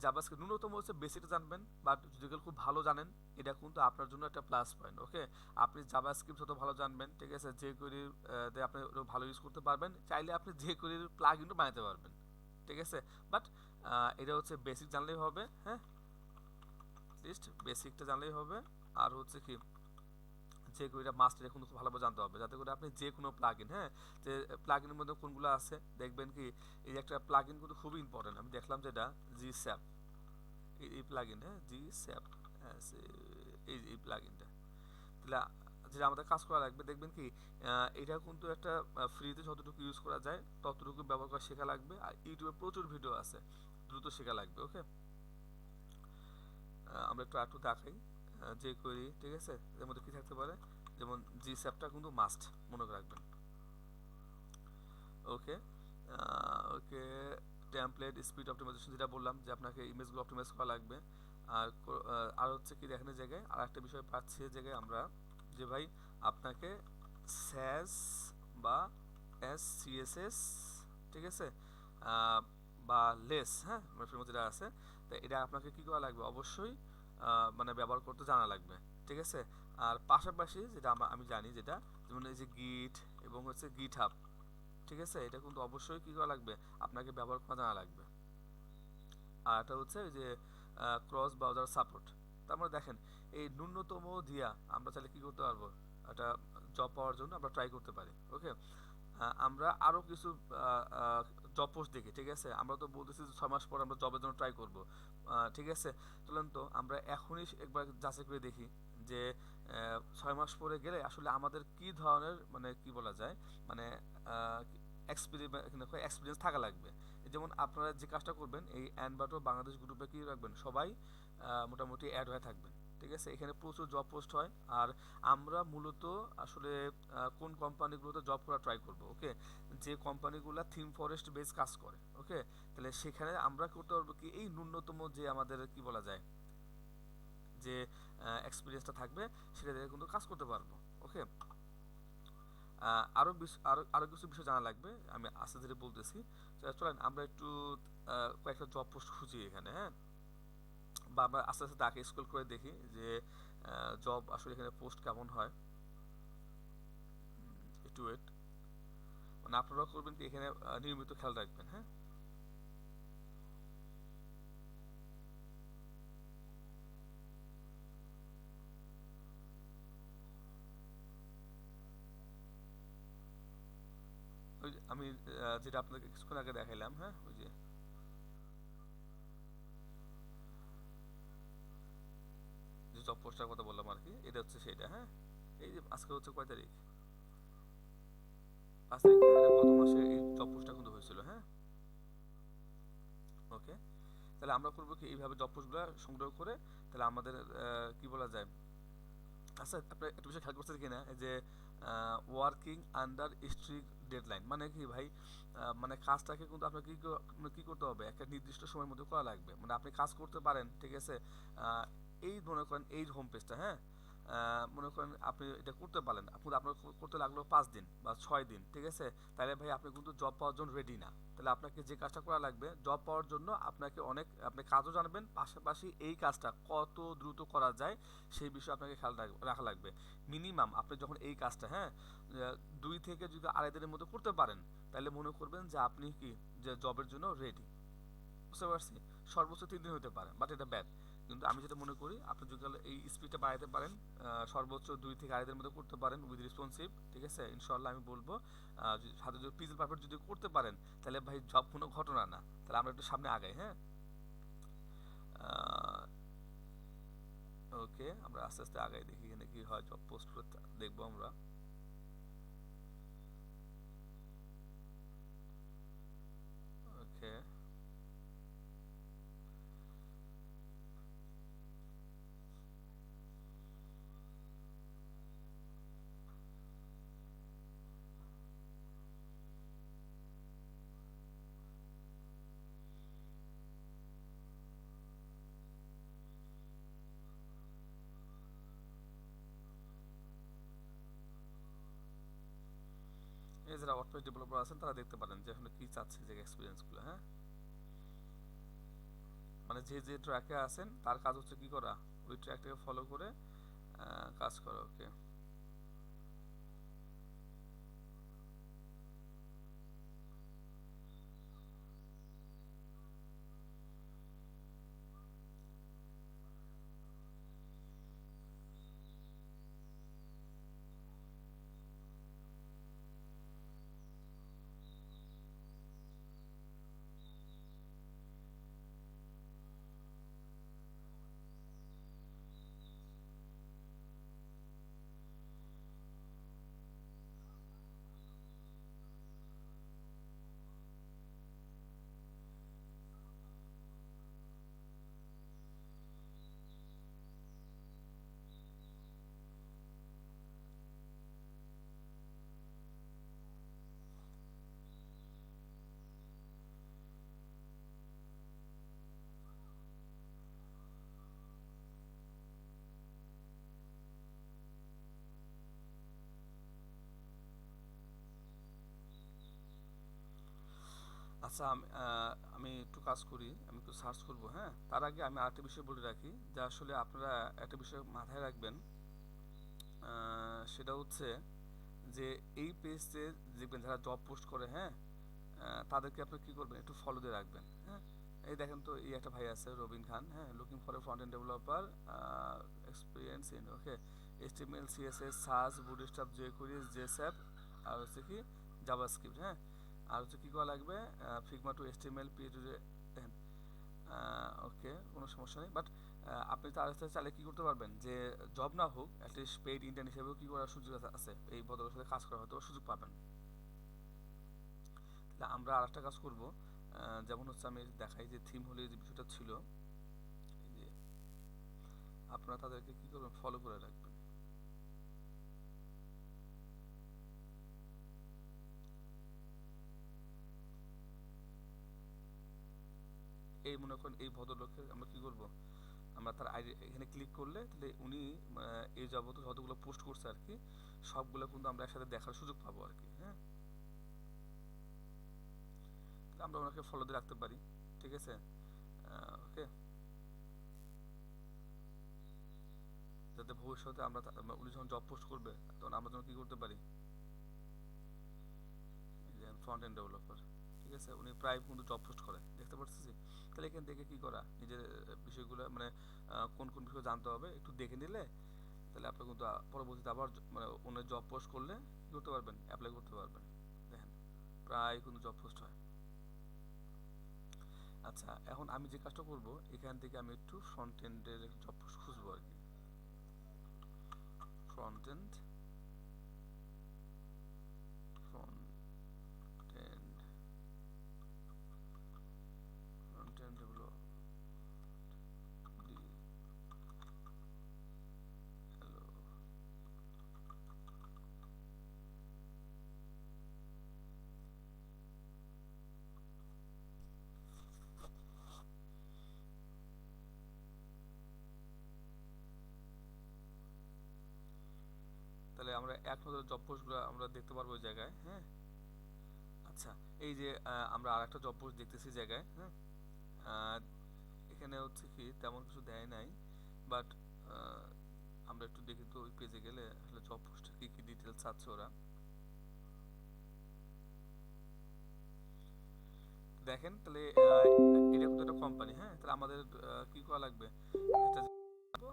জাভা স্ক্রিপ্ট ন্যূনতম হচ্ছে বেসিকটা জানবেন, বাট যদি খুব ভালো জানেন এটা কিন্তু আপনার জন্য একটা প্লাস পয়েন্ট। ওকে, আপনি জাভা স্ক্রিপ্ট যত ভালো জানবেন, ঠিক আছে, যে কোয়েরির আপনি ভালো ইউজ করতে পারবেন, চাইলে আপনি যে কোয়েরির প্লাগইনও বানাতে পারবেন। ঠিক আছে, বাট এটা হচ্ছে বেসিক জানলেই হবে। হ্যাঁ, লিস্ট বেসিকটা জানলেই হবে। আর হচ্ছে কি যে কোয়েরিটা মাস্ট, এটা কিন্তু খুব ভালোভাবে জানতে হবে, যাতে করে আপনি যে কোনো প্লাগইন, হ্যাঁ, যে প্লাগইনের মধ্যে কোনগুলো আছে দেখবেন কি, এই একটা প্লাগইন কিন্তু খুবই ইম্পর্টেন্ট। আমি দেখলাম যেটা জি স্যাপ, এই প্লাগইন, হ্যাঁ জি স্যাপ, এই প্লাগইনটা, তাহলে যেটা আমাদের কাজ করা লাগবে, দেখবেন কি এটা কিন্তু একটা ফ্রিতে যতটুকু ইউজ করা যায় ততটুকু ব্যবহার করা শেখা লাগবে। আর ইউটিউবে প্রচুর ভিডিও আছে, দ্রুত শেখা লাগবে। ওকে, আমরা একটু আরেকটু দেখাই যে কোয়েরি। ঠিক আছে, এর মধ্যে কি থাকতে পারে, যেমন জি স্যাপটা কিন্তু মাস্ট মনে রাখবেন। ওকে, ওকে, টেমপ্লেট স্পিড অপটিমাইজেশন যেটা বললাম, যে আপনাকে ইমেজগুলো অপটিমাইজ করা লাগবে। আর আর হচ্ছে কি দেখেন জায়গায় আর একটা বিষয় পাচ্ছি জায়গায় আমরা, যে ভাই আপনাকে স্যাস বা এস সিএসএস, ঠিক আছে, বা লেস, হ্যাঁ ফ্রেমওয়ার্ক যেটা আছে, তো এটা আপনাকে কি করা লাগবে, অবশ্যই মানে ব্যবহার করতে জানা লাগবে। ঠিক আছে, আর পাশাপাশি যেটা আমি জানি, যেটা যেমন এই যে গিট এবং হচ্ছে গিট হাব, ঠিক আছে, এটা কিন্তু অবশ্যই কী করা লাগবে, আপনাকে ব্যবহার করা জানা লাগবে। আর এটা হচ্ছে ওই যে ক্রস ব্রাউজার সাপোর্ট। তারপরে দেখেন এই ন্যূনতম দিয়া আমরা চাইলে কী করতে পারবো, একটা জব পাওয়ার জন্য আমরা ট্রাই করতে পারি। ওকে, আমরা আরও কিছু জব পোস্ট দেখি। ঠিক আছে, আমরা তো বলতেছি যে 6 মাস পর আমরা জবের জন্য ট্রাই করব। ঠিক আছে, চলেন তো আমরা এখনই একবার যাচাই করে দেখি যে 6 মাস পরে গেলে আসলে আমাদের কি ধরনের মানে কি বলা যায়, মানে এক্সপিরিয়েন্স থাকা লাগবে। যেমন আপনারা যে কাজটা করবেন, এই অ্যানবাটো বাংলাদেশ গ্রুপে কি রাখবেন, সবাই মোটামুটি অ্যাড হয়ে থাকবেন। ঠিক আছে, এখানে প্রচুর জব পোস্ট হয়, আর আমরা মূলত আসলে কোন কোম্পানিগুলোতে জব করা ট্রাই করব। ওকে, যে কোম্পানিগুলো থিম ফরেস্ট বেস কাজ করে। ওকে, তাহলে সেখানে আমরা করতে পারবো কি, এই ন্যূনতম যে আমাদের কি বলা যায়, যে এক্সপিরিয়েন্সটা থাকবে সেটা দিয়ে কিন্তু কাজ করতে পারবো। ওকে, আরও আরও কিছু বিষয় জানা লাগবে, আমি আস্তে ধীরে বলতেছি। চলেন আমরা একটু কয়েকটা জব পোস্ট খুঁজি এখানে। হ্যাঁ, বা আমরা আস্তে আস্তে তাকে স্ক্রল করে দেখি যে জব আসলে এখানে পোস্ট কেমন হয়। একটু ওয়েট, মানে আপনারা করবেন কি এখানে নিয়মিত খেয়াল রাখবেন। হ্যাঁ, আমি যেটা আপনাকে কিছুক্ষণ আগে দেখাইলাম, হ্যাঁ, ওই যে জব পোস্টার কথা বললাম আর কি, এটা হচ্ছে সেটা, হ্যাঁ। এই যে আজকে হচ্ছে কয় তারিখ, 5 তারিখ, না? এটা গত মাসে এই জব পোস্টটা কিন্তু হয়েছিল, হ্যাঁ। ওকে, তাহলে আমরা করবো কি, এইভাবে জব পোস্টগুলো সংগ্রহ করে তাহলে আমাদের কি বলা যায়, আচ্ছা আপনি একটা বিষয় খেয়াল করছেন কিনা, এই যে ওয়ার্কিং আন্ডার স্ট্রিক্ট ডেডলাইন মানে কি ভাই, মানে কাজটাকে কিন্তু আপনাকে মানে কি করতে হবে, একটা নির্দিষ্ট সময়ের মধ্যে করা লাগবে। মানে আপনি কাজ করতে পারেন, ঠিক আছে, আহ, এই মনে করেন এই হোম পেজটা, হ্যাঁ, মনে করেন আপনি এটা করতে পারলেন, আপনার করতে লাগলো 5 দিন বা 6 দিন, ঠিক আছে, তাহলে ভাই আপনি কিন্তু জব পাওয়ার জন্য রেডি না। তাহলে আপনাকে যে কাজটা করা লাগবে জব পাওয়ার জন্য, আপনাকে অনেক, আপনি কাজও জানবেন, পাশাপাশি এই কাজটা কত দ্রুত করা যায় সেই বিষয়ে আপনাকে খেয়াল রাখা লাগবে। মিনিমাম আপনি যখন এই কাজটা, হ্যাঁ, 2 থেকে যদি 2.5 দিনের মধ্যে করতে পারেন, তাহলে মনে করবেন যে আপনি কি, যে জবের জন্য রেডি। বুঝতে পারছি, সর্বোচ্চ 3 দিন হতে পারে, বাট এটা ব্যাড। কিন্তু আমি যেটা মনে করি, আপনি যদি এই স্পিডটা বাড়াতে পারেন, সর্বোচ্চ 2 থেকে 2.5 দিনের মধ্যে করতে পারেন উইথ রেসপন্সিভ, ঠিক আছে, ইনশাল্লাহ আমি বলবো, সাথে যদি পিজল পারফেক্ট যদি করতে পারেন, তাহলে ভাই জব কোনো ঘটনা না। তাহলে আমরা একটু সামনে আগাই, হ্যাঁ। ওকে, আমরা আস্তে আস্তে আগাই, দেখি এখানে কি হয়, জব পোস্ট দেখবো আমরা। ওকে, এই যারা ওয়ার্ডপ্রেস ডেভেলপার আছেন তারা দেখতে পারেন যে এখানে কি চাচ্ছে, যে এক্সপিরিয়েন্সগুলো, হ্যাঁ, মানে যে যে ট্র্যাকে আছেন তার কাজ হচ্ছে কি করা, ওই ট্র্যাকটাকে ফলো করে কাজ করা। ওকে, আচ্ছা, আমি একটু কাজ করি, আমি একটু সার্চ করব, হ্যাঁ। তার আগে আমি আরেকটা বিষয় বলে রাখি, যে আসলে আপনারা একটা বিষয় মাথায় রাখবেন, সেটা হচ্ছে যে এই পেজে দেখবেন যারা জব পোস্ট করে, হ্যাঁ, তাদেরকে আপনি কি করবেন, একটু ফলো দিয়ে রাখবেন, হ্যাঁ। এই দেখেন তো, এই একটা ভাই আছে রবিন খান, হ্যাঁ, looking for a front end developer, experience in, okay, HTML CSS Sass Bootstrap jQuery JS app, আর হচ্ছে কি জাভাস্ক্রিপ্ট, হ্যাঁ, আর হচ্ছে কি করা লাগবে, ফিগমা টু এইচটিএমএল পিএইচপি, দেখেন, ওকে, কোনো সমস্যা নেই, বাট আপনি তার সাথে চাইলে কি করতে পারবেন, যে জব না হোক অ্যাটলিস্ট পেইড ইন্টার্ন হিসেবেও কি করার সুযোগ আছে, এই ভদ্রলোকের সাথে কাজ করার হয়তো সুযোগ পাবেন। তাহলে আমরা আর একটা কাজ করবো, যেমন হচ্ছে আমি দেখাই যে থিম হলে যে বিষয়টা ছিল, এই যে আপনারা তাদেরকে কি করবেন, ফলো করে রাখবেন। এই মনে করেন এই ভদ্রলোকের আমরা কি করব, আমরা তার আইডি এখানে ক্লিক করলে তাহলে উনি এই যাবত যতগুলো পোস্ট করছে আর কি, সবগুলো কিন্তু আমরা একসাথে দেখার সুযোগ পাবো আর কি, হ্যাঁ। তাহলে আমরা ওনাকে ফলো দিয়ে রাখতে পারি, ঠিক আছে, ওকে, যাতে ভবিষ্যতে উনি যখন জব পোস্ট করবে তখন আমরা যেন কি করতে পারি, ফ্রন্ট এন্ড ডেভেলপার, ঠিক আছে, উনি প্রায় কিন্তু জব পোস্ট করে দেখতে পাচ্ছি। তাহলে এখান থেকে কি করা, নিজের বিষয়গুলো মানে কোন কোন বিষয় জানতে হবে একটু দেখে নিলে, তাহলে আপনি কিন্তু পরবর্তীতে আবার মানে অন্য জব পোস্ট করলে কি করতে পারবেন, অ্যাপ্লাই করতে পারবেন। দেখেন, প্রায় কিন্তু জব পোস্ট হয়। আচ্ছা, এখন আমি যে কাজটা করব, এখান থেকে আমি একটু ফ্রন্ট এন্ডের জব পোস্ট খুঁজবো আর কি। Front end, front end, front end হলো ডি, হ্যালো। তাহলে আমরা এক নজরে জব পোস্টগুলো আমরা দেখতে পারবো ওই জায়গায়, হ্যাঁ। আচ্ছা, এই যে আমরা আর একটা জব পোস্ট দেখতেছি জায়গায়, হ্যাঁ। আহ, এখানে হচ্ছে কি তেমন কিছু দেয় নাই, বাট আমরা একটু দেখি তো ওই পেজে গেলে আসলে জব পোস্টে কি কি ডিটেলস আছে ওরা। দেখেন তাহলে এটা কিন্তু একটা কোম্পানি, হ্যাঁ। তাহলে আমাদের কি করা লাগবে, এটা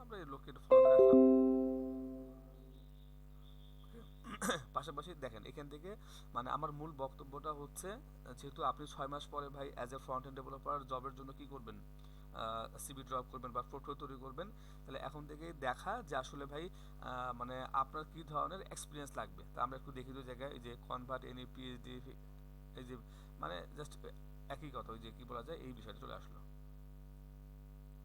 আমরা এই লোককে ফলো করে রাখলাম। পাশাপাশি দেখেন এখান থেকে মানে আমার মূল বক্তব্যটা হচ্ছে, যেহেতু আপনি 6 মাস পরে ভাই as a front end developer জবের জন্য কি করবেন, সিভি ড্রপ করবেন বা পোর্টফোলিও তৈরি করবেন। তাহলে এখন থেকেই দেখা যে আসলে ভাই মানে আপনার কি ধরনের এক্সপিরিয়েন্স লাগবে। তা আমরা একটু দেখি তো জায়গায়, এই যে কনভার্ট এনি পিএইচডি, এই যে মানে জাস্ট একই কথা, ওই যে কি বলা যায় এই বিষয়টা চলে আসলো।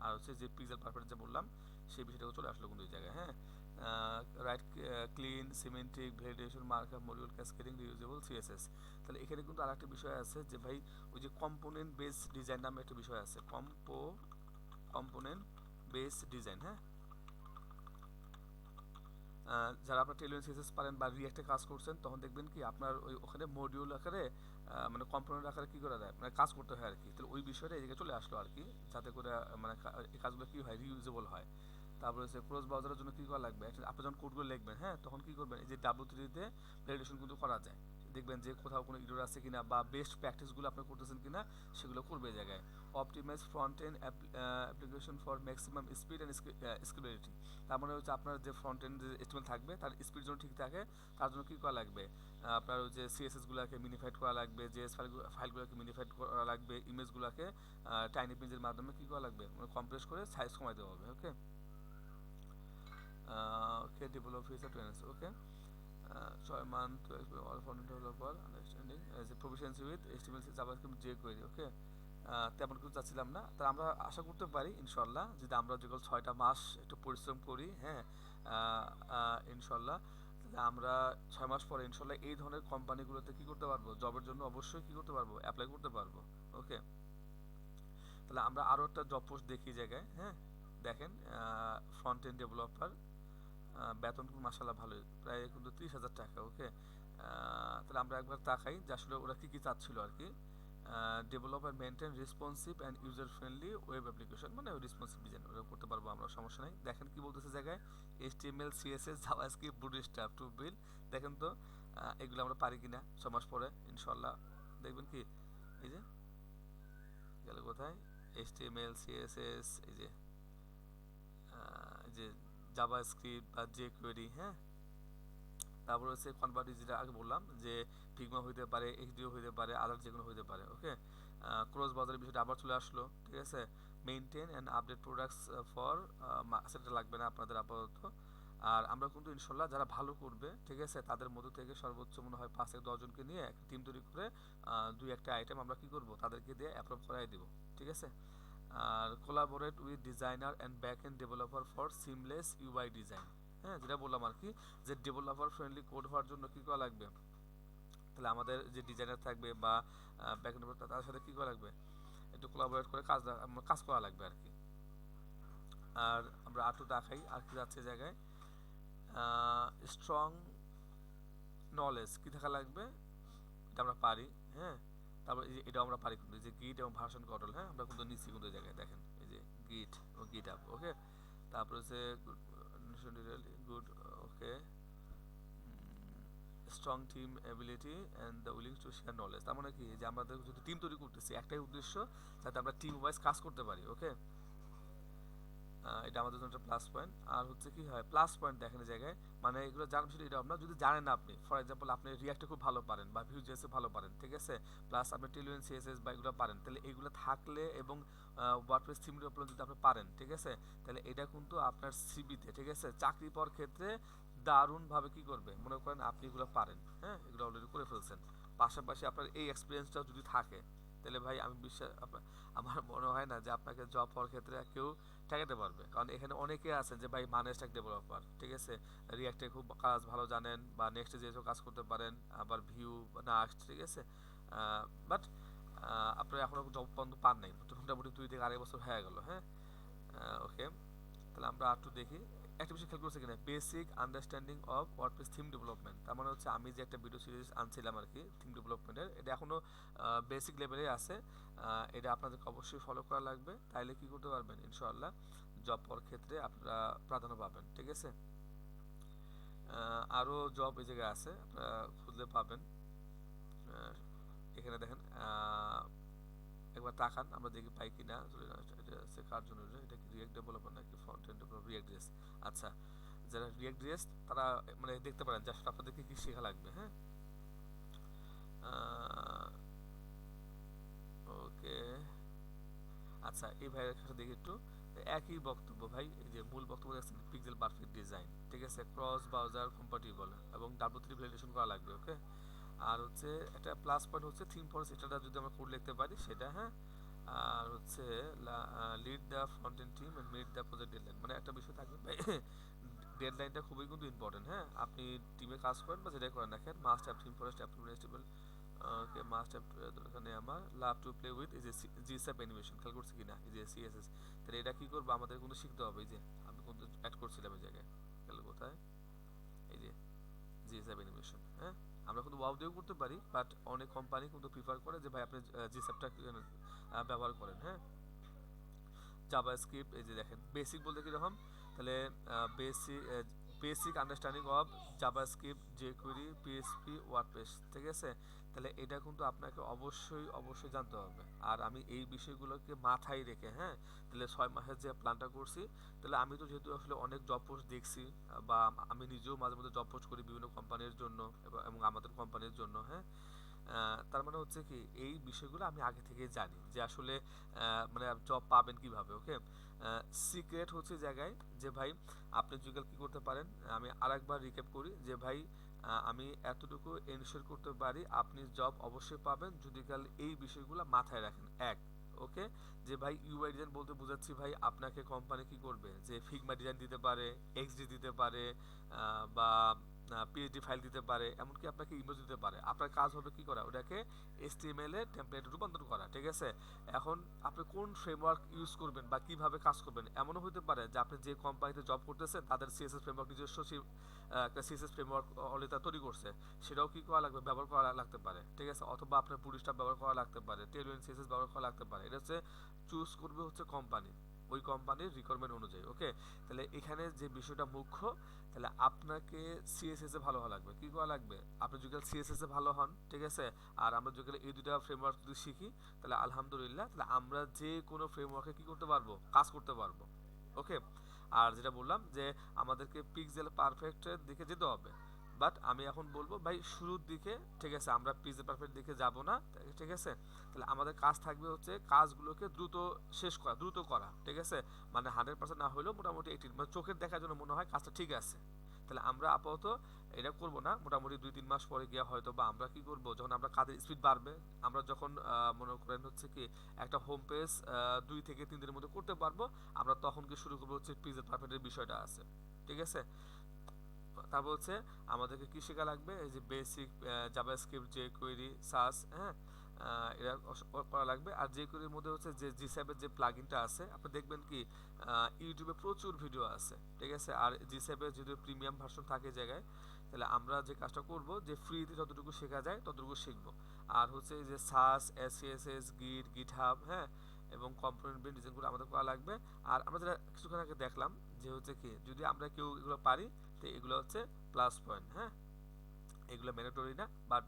আর হচ্ছে যে পিক্সেল পারফেক্ট যে বললাম সেই বিষয়টাও চলে আসলো কিন্তু ওই জায়গায়, হ্যাঁ। Right, clean, semantic, validation, markup, module, cascading, reusable, CSS. তাহলে এখানে কিন্তু আরেকটা বিষয় আছে যে ভাই ওই যে কম্পোনেন্ট বেস ডিজাইন নামে একটা বিষয় আছে, কম্পোনেন্ট বেস ডিজাইন, হ্যাঁ। যারা আপনার টেলিয়ন সিএসএস পারেন বা রিঅ্যাক্টে কাজ করছেন, তখন দেখবেন কি আপনার ওই ওখানে মডিউল আকারে মানে কম্পোনেন্ট আকারে কি করা যায়, মানে কাজ করতে হয় আর কি। তাহলে ওই বিষয়টা এদিকে চলে আসলো আর কি, যাতে করে মানে এই কাজগুলো কি হয়, রিউজেবল হয়। তারপরে হচ্ছে ক্রস ব্রাউজারের জন্য কি করা লাগবে, আপনি যখন কোডগুলো লিখবেন, হ্যাঁ, তখন কি করবেন, এই যে ডাব্লিউ3তে ভ্যালিডেশন কিন্তু করা যায়। দেখবেন যে কোথাও কোনো ইরর আছে কিনা বা বেস্ট প্র্যাকটিসগুলো আপনি করতেছেন কিনা সেগুলো করবে এই জায়গায়। Optimise front end application for maximum speed and scalability. তার মানে হচ্ছে আপনার যে ফ্রন্ট এন্ড যে এস্টিমেল থাকবে তার স্পিড যেন ঠিক থাকে, তার জন্য কী করা লাগবে, আপনার ওই যে সিএসএসগুলোকে মিনিফাইড করা লাগবে, জেএস ফাইলগুলোকে মিনিফাইড করা লাগবে, ইমেজগুলোকে টাইনি পিঞ্জের মাধ্যমে কী করা লাগবে, মানে কম্প্রেস করে সাইজ কমাই দেওয়া হবে। ওকে, ওকে, ডেভেলপ ফিচার ট্রেন্স, ওকে। 6 month all front developer understanding যে প্রফিসিয়েন্সি উইথ এইচটিএমএল জাভাস্ক্রিপ্ট যে কোয়েরি, ওকে। তেমন কিছু চাচ্ছিলাম না, তা আমরা আশা করতে পারি ইনশাল্লাহ যদি আমরা যেগুলো 6টা মাস একটু পরিশ্রম করি, হ্যাঁ। ইনশাল্লাহ তাহলে আমরা 6 মাস পরে ইনশাল্লাহ এই ধরনের কোম্পানিগুলোতে কী করতে পারবো, জবের জন্য অবশ্যই কী করতে পারবো, অ্যাপ্লাই করতে পারবো। ওকে, তাহলে আমরা আরও একটা জব পোস্ট দেখি জায়গায়, হ্যাঁ। দেখেন ফ্রন্ট এন্ড ডেভেলপার, বেতন কিন্তু মাসাল্লাহ ভালোই, প্রায় কিন্তু 30,000 টাকা। ওকে, তাহলে আমরা একবার তাকাই যে আসলে ওরা কী কী চাচ্ছিল আর কি। Develop and maintain responsive and user friendly web application, মানে রেসপন্সিভ ডিজাইন ওরা করতে পারবো আমরা, সমস্যা নেই। দেখেন কি বলতেছে জায়গায়, HTML, CSS, JavaScript, bootstrap to build. দেখেন তো এগুলো আমরা পারি কিনা 6 মাস পরে ইনশাল্লাহ। দেখবেন কি এই যে গেল কোথায়, এইচটিএমএল, সিএসএস, এই যে জাভাস্ক্রিপ্ট বা যে কোয়েরি, হ্যাঁ। তারপর হচ্ছে কনভার্ট, যেটা আগে বললাম যে ফিগমা হইতে পারে, এইচডিও হইতে পারে, আদার যেকোনো হইতে পারে। ওকে, ক্রস বাজারের বিষয়টা আবার চলে আসলো, ঠিক আছে। Maintain and update products for, সেটা লাগবে না আপনাদের আপাতত। আর আমরা কিন্তু ইনশাল্লাহ যারা ভালো করবে, ঠিক আছে, তাদের মধ্য থেকে সর্বোচ্চ মনে হয় 5 থেকে 10 জনকে নিয়ে একটা টিম তৈরি করে 2-1টা আইটেম আমরা কি করব, তাদেরকে দিয়ে অ্যাপ্রুভ করাই দিব, ঠিক আছে। আর collaborate with designer and back end developer for seamless UI design, হ্যাঁ, যেটা বললাম আর কি, যে ডেভেলপার ফ্রেন্ডলি কোড হওয়ার জন্য কী করা লাগবে, তাহলে আমাদের যে ডিজাইনার থাকবে বা ব্যাক এন্ড ডেভেলপার তার সাথে কী করা লাগবে, একটু কোলাবোরেট করে কাজ করা লাগবে আর কি। আর আমরা আটু দেখাই আর কি যাচ্ছে জায়গায়, স্ট্রং নলেজ কী থাকা লাগবে, এটা আমরা পারি, হ্যাঁ। তারপর এই যে এটাও আমরা পারি কিন্তু, যে গিট এবং ভার্সন কন্ট্রোল, হ্যাঁ, আমরা কিন্তু নিচ্ছি কিন্তু এই জায়গায় দেখেন, এই যে গিট ও গিট আপ, ওকে। তারপর হচ্ছে good, okay, strong team ability and the willing to share knowledge. তার মানে কি যে আমাদের যদি টিম তৈরি করতেছি একটাই উদ্দেশ্য, যাতে আমরা টিম ওয়াইজ কাজ করতে পারি। ওকে, এটা আমাদের জন্য একটা প্লাস পয়েন্ট। আর হচ্ছে কি হয় প্লাস পয়েন্ট দেখেন এই জায়গায়, মানে এগুলো জানার বিষয় এটা আপনার যদি জানেন না আপনি, ফর এক্সাম্পল আপনি রিয়াক্টে খুব ভালো পারেন বা ভিউজেসে ভালো পারেন, ঠিক আছে, প্লাস আপনি টেলুইন সিএসএস বা এগুলো পারেন, তাহলে এগুলো থাকলে এবং ওয়ার্ডপ্রেস থিম ডেভেলপমেন্ট যদি আপনি পারেন, ঠিক আছে, তাহলে এটা কিন্তু আপনার সিবিতে, ঠিক আছে, চাকরি পাওয়ার ক্ষেত্রে দারুণভাবে কি করবে, মনে করেন আপনি এগুলো পারেন, হ্যাঁ, এগুলো অলরেডি করে ফেলছেন, পাশাপাশি আপনার এই এক্সপিরিয়েন্সটাও যদি থাকে, তাহলে ভাই আমি বিশ্বাস আমার মনে হয় না যে আপনাকে জব পাওয়ার ক্ষেত্রে কেউ ঠেকাতে পারবে, কারণ এখানে অনেকে আছেন যে ভাই মানে স্ট্যাক ডেভেলপার, ঠিক আছে, রিয়াক্টে খুব কাজ ভালো জানেন বা নেক্সটে যেসব কাজ করতে পারেন, আবার ভিউ না আসছে, ঠিক আছে, বাট আপনারা এখনো জব বন্ধ পান নাই, মোটামুটি 2 থেকে আড়াই বছর হয়ে গেল, হ্যাঁ, ওকে, তাহলে আমরা একটু দেখি একটা বিষয় খেয়াল করছে কিনা, basic understanding of WordPress theme development, তার মানে হচ্ছে আমি যে একটা ভিডিও সিরিজ আনছিলাম আর কি থিম ডেভেলপমেন্টের, এটা এখনো বেসিক লেভেলে আছে, এটা আপনাদেরকে অবশ্যই ফলো করা লাগবে, তাইলে কি করতে পারবেন ইনশাআল্লাহ জব পাওয়ার ক্ষেত্রে আপনারা প্রাধান্য পাবেন, ঠিক আছে। আরও জব এই জায়গায় আছে, আপনারা খুঁজলে পাবেন, এখানে দেখেন, একবার তাকান আমরা দেখি পাই কিনা, এটা হচ্ছে কার জন্য, এটা কি রিয়েক্ট ডেভেলপার নাকি front end developer, react JS, আচ্ছা, যারা রিয়েক্ট জেএস তারা মানে দেখতে পারেন যে আসলে আপনাদেরকে কি শেখা লাগবে, হ্যাঁ, ওকে, আচ্ছা এই ভাইয়ের কাছে দেখি একটু একই বক্তব্য ভাই, এই যে মূল বক্তব্য দেখছেন পিক্সেল পারফেক্ট ডিজাইন, ঠিক আছে, ক্রস ব্রাউজার কম্পাটিবল এবং W3 ভ্যালিডেশন করা লাগবে, ওকে, আর হচ্ছে একটা প্লাস পয়েন্ট হচ্ছে থিম ফরেস্ট, এটা যদি আমরা কোড লিখতে পারি সেটা, হ্যাঁ, আর হচ্ছে lead the front end team and meet the project deadline, মানে একটা বিষয় থাকবে ভাই ডেডলাইনটা খুবই কিন্তু ইম্পর্টেন্ট, হ্যাঁ, আপনি টিমে কাজ করেন বা যেটাই করেন না কেন, must have theme forest applicable, okay, must have, এখানে আমার লাভ টু প্লে উইথ এই যে জিএসএফ অ্যানিমেশন খেয়াল করছি কিনা, এই যে সিএসএস, তাহলে এটা কি করবো আমাদের কিন্তু শিখতে হবে, এই যে আমি কিন্তু অ্যাড করছিলাম এই জায়গায়, খেয়াল কোথায়, এই যে জিএসএফ অ্যানিমেশন, হ্যাঁ, আমরা কিন্তু ওয়াও দিয়েও করতে পারি, বাট অনেক কোম্পানি কিন্তু প্রিফার করে যে ভাই আপনি জিএসএফটা ব্যবহার করেন, হ্যাঁ, জাভাস্ক্রিপ্ট এই যে দেখেন বেসিক বলতে কীরকম, তাহলে basic basic understanding of JavaScript jQuery PHP WordPress, ঠিক আছে, তাহলে এটা কিন্তু আপনাকে অবশ্যই অবশ্যই জানতে হবে, আর আমি এই বিষয়গুলোকে মাথায় রেখে, হ্যাঁ, তাহলে 6 মাসের যে প্ল্যানটা করছি, তাহলে আমি তো যেহেতু আসলে অনেক জব পোস্ট দেখছি বা আমি নিজেও মাঝে মধ্যে জব পোস্ট করি বিভিন্ন কোম্পানির জন্য এবং আমাদের কোম্পানির জন্য, হ্যাঁ, তার মানে হচ্ছে কি এই বিষয়গুলো আমি আগে থেকে জানি যে আসলে মানে জব পাবেন কিভাবে, ওকে, সিক্রেট হচ্ছে জায়গায় যে ভাই আপনি যদি কি করতে পারেন, আমি আরেকবার রিক্যাপ করি যে ভাই আমি এতটুকু এনশিওর করতে পারি আপনি জব অবশ্যই পাবেন যদি কাল এই বিষয়গুলো মাথায় রাখেন, এক, ওকে, যে ভাই ইউআই ডিজাইন বলতে বোঝাচ্ছি ভাই আপনাকে কোম্পানি কি করবে যে ফিগমা ডিজাইন দিতে পারে, এক্সডি দিতে পারে, বা পিএইচডি ফাইল দিতে পারে, এমনকি আপনাকে ইমেজ দিতে পারে, আপনার কাজ হবে কি করা ওটাকে এইচটিএমএল এ টেমপ্লেটে রূপান্তর করা, ঠিক আছে, এখন আপনি কোন ফ্রেমওয়ার্ক ইউজ করবেন বা কিভাবে কাজ করবেন, এমনও হতে পারে যে আপনি যে কোম্পানিতে জব করতেছেন তাদের সিএসএস ফ্রেমওয়ার্ক নিজস্ব একটা সিএসএস ফ্রেমওয়ার্ক অলরেডি তৈরি করছে, সেটাও কি করা লাগবে, ব্যবহার করা লাগতে পারে, ঠিক আছে, অথবা আপনার বুটস্ট্র্যাপ ব্যবহার করা লাগতে পারে, টেলউইন সিএসএস ব্যবহার করা লাগতে পারে, এটা হচ্ছে চুজ করবে হচ্ছে কোম্পানি, ওই কোম্পানির রিকোয়ারমেন্ট অনুযায়ী, ওকে, তাহলে এখানে যে বিষয়টা মুখ্য, তাহলে আপনাকে সিএসএস এ ভালো হওয়া লাগবে, কি করা লাগবে, আপনি যদি সিএসএস এ ভালো হন, ঠিক আছে, আর আমরা যদি এই দুটা ফ্রেমওয়ার্ক যদি শিখি, তাহলে আলহামদুলিল্লাহ তাহলে আমরা যে কোনো ফ্রেমওয়ার্কে কি করতে পারবো, কাজ করতে পারবো, ওকে, আর যেটা বললাম যে আমাদেরকে পিক্সেল পারফেক্টের দিকে যেতে হবে, বাট আমি এখন বলবো ভাই শুরুর দিকে, ঠিক আছে, আমরা পিক্সেল পারফেক্ট দিকে যাব না, ঠিক আছে, তাহলে আমাদের কাজ থাকবে হচ্ছে কাজগুলোকে দ্রুত শেষ করা, দ্রুত করা, ঠিক আছে, মানে 100% না হলেও মোটামুটি 80, মানে চোখের দেখার জন্য মনে হয় কাজটা ঠিক আছে, তাহলে আমরা আপাতত এটা করব না, মোটামুটি 2-3 মাস পরে গিয়ে হয়তো বা আমরা কি করব, যখন আমরা কাজের স্পিড বাড়বে, আমরা যখন মনে করেন হচ্ছে কি একটা হোম পেজ 2 থেকে 3 দিনের মধ্যে করতে পারবো, আমরা তখন কি শুরু করবো হচ্ছে পিক্সেল পারফেক্টের বিষয়টা আছে, ঠিক আছে, তারপর হচ্ছে আমাদেরকে কি শেখা লাগবে, এই যে বেসিক জাভাস্ক্রিপ্ট যে কোয়েরি সাস, হ্যাঁ, এটা করা লাগবে, আর যে কোয়েরির মধ্যে হচ্ছে যে জিস্যাপের যে প্লাগইনটা আছে আপনি দেখবেন কি ইউটিউবে প্রচুর ভিডিও আছে, ঠিক আছে, আর জিস্যাপের যদি প্রিমিয়াম ভার্সন থাকে জায়গায়, তাহলে আমরা যে কাজটা করব যে ফ্রিতে যতটুকু শেখা যায় ততটুকু শিখবো, আর হচ্ছে যে সাস এসএসএস গিট গিটহাব, হ্যাঁ, এবং কম্পোনেন্ট বিল্ড ডিজাইনগুলো আমাদের করা লাগবে, আর আমরা যেটা কিছুক্ষণ আগে দেখলাম যে হচ্ছে কি যদি আমরা কেউ এগুলো পারি, তো এগুলো হচ্ছে প্লাস পয়েন্ট, হ্যাঁ, এগুলো ম্যান্ডেটরি না, বাট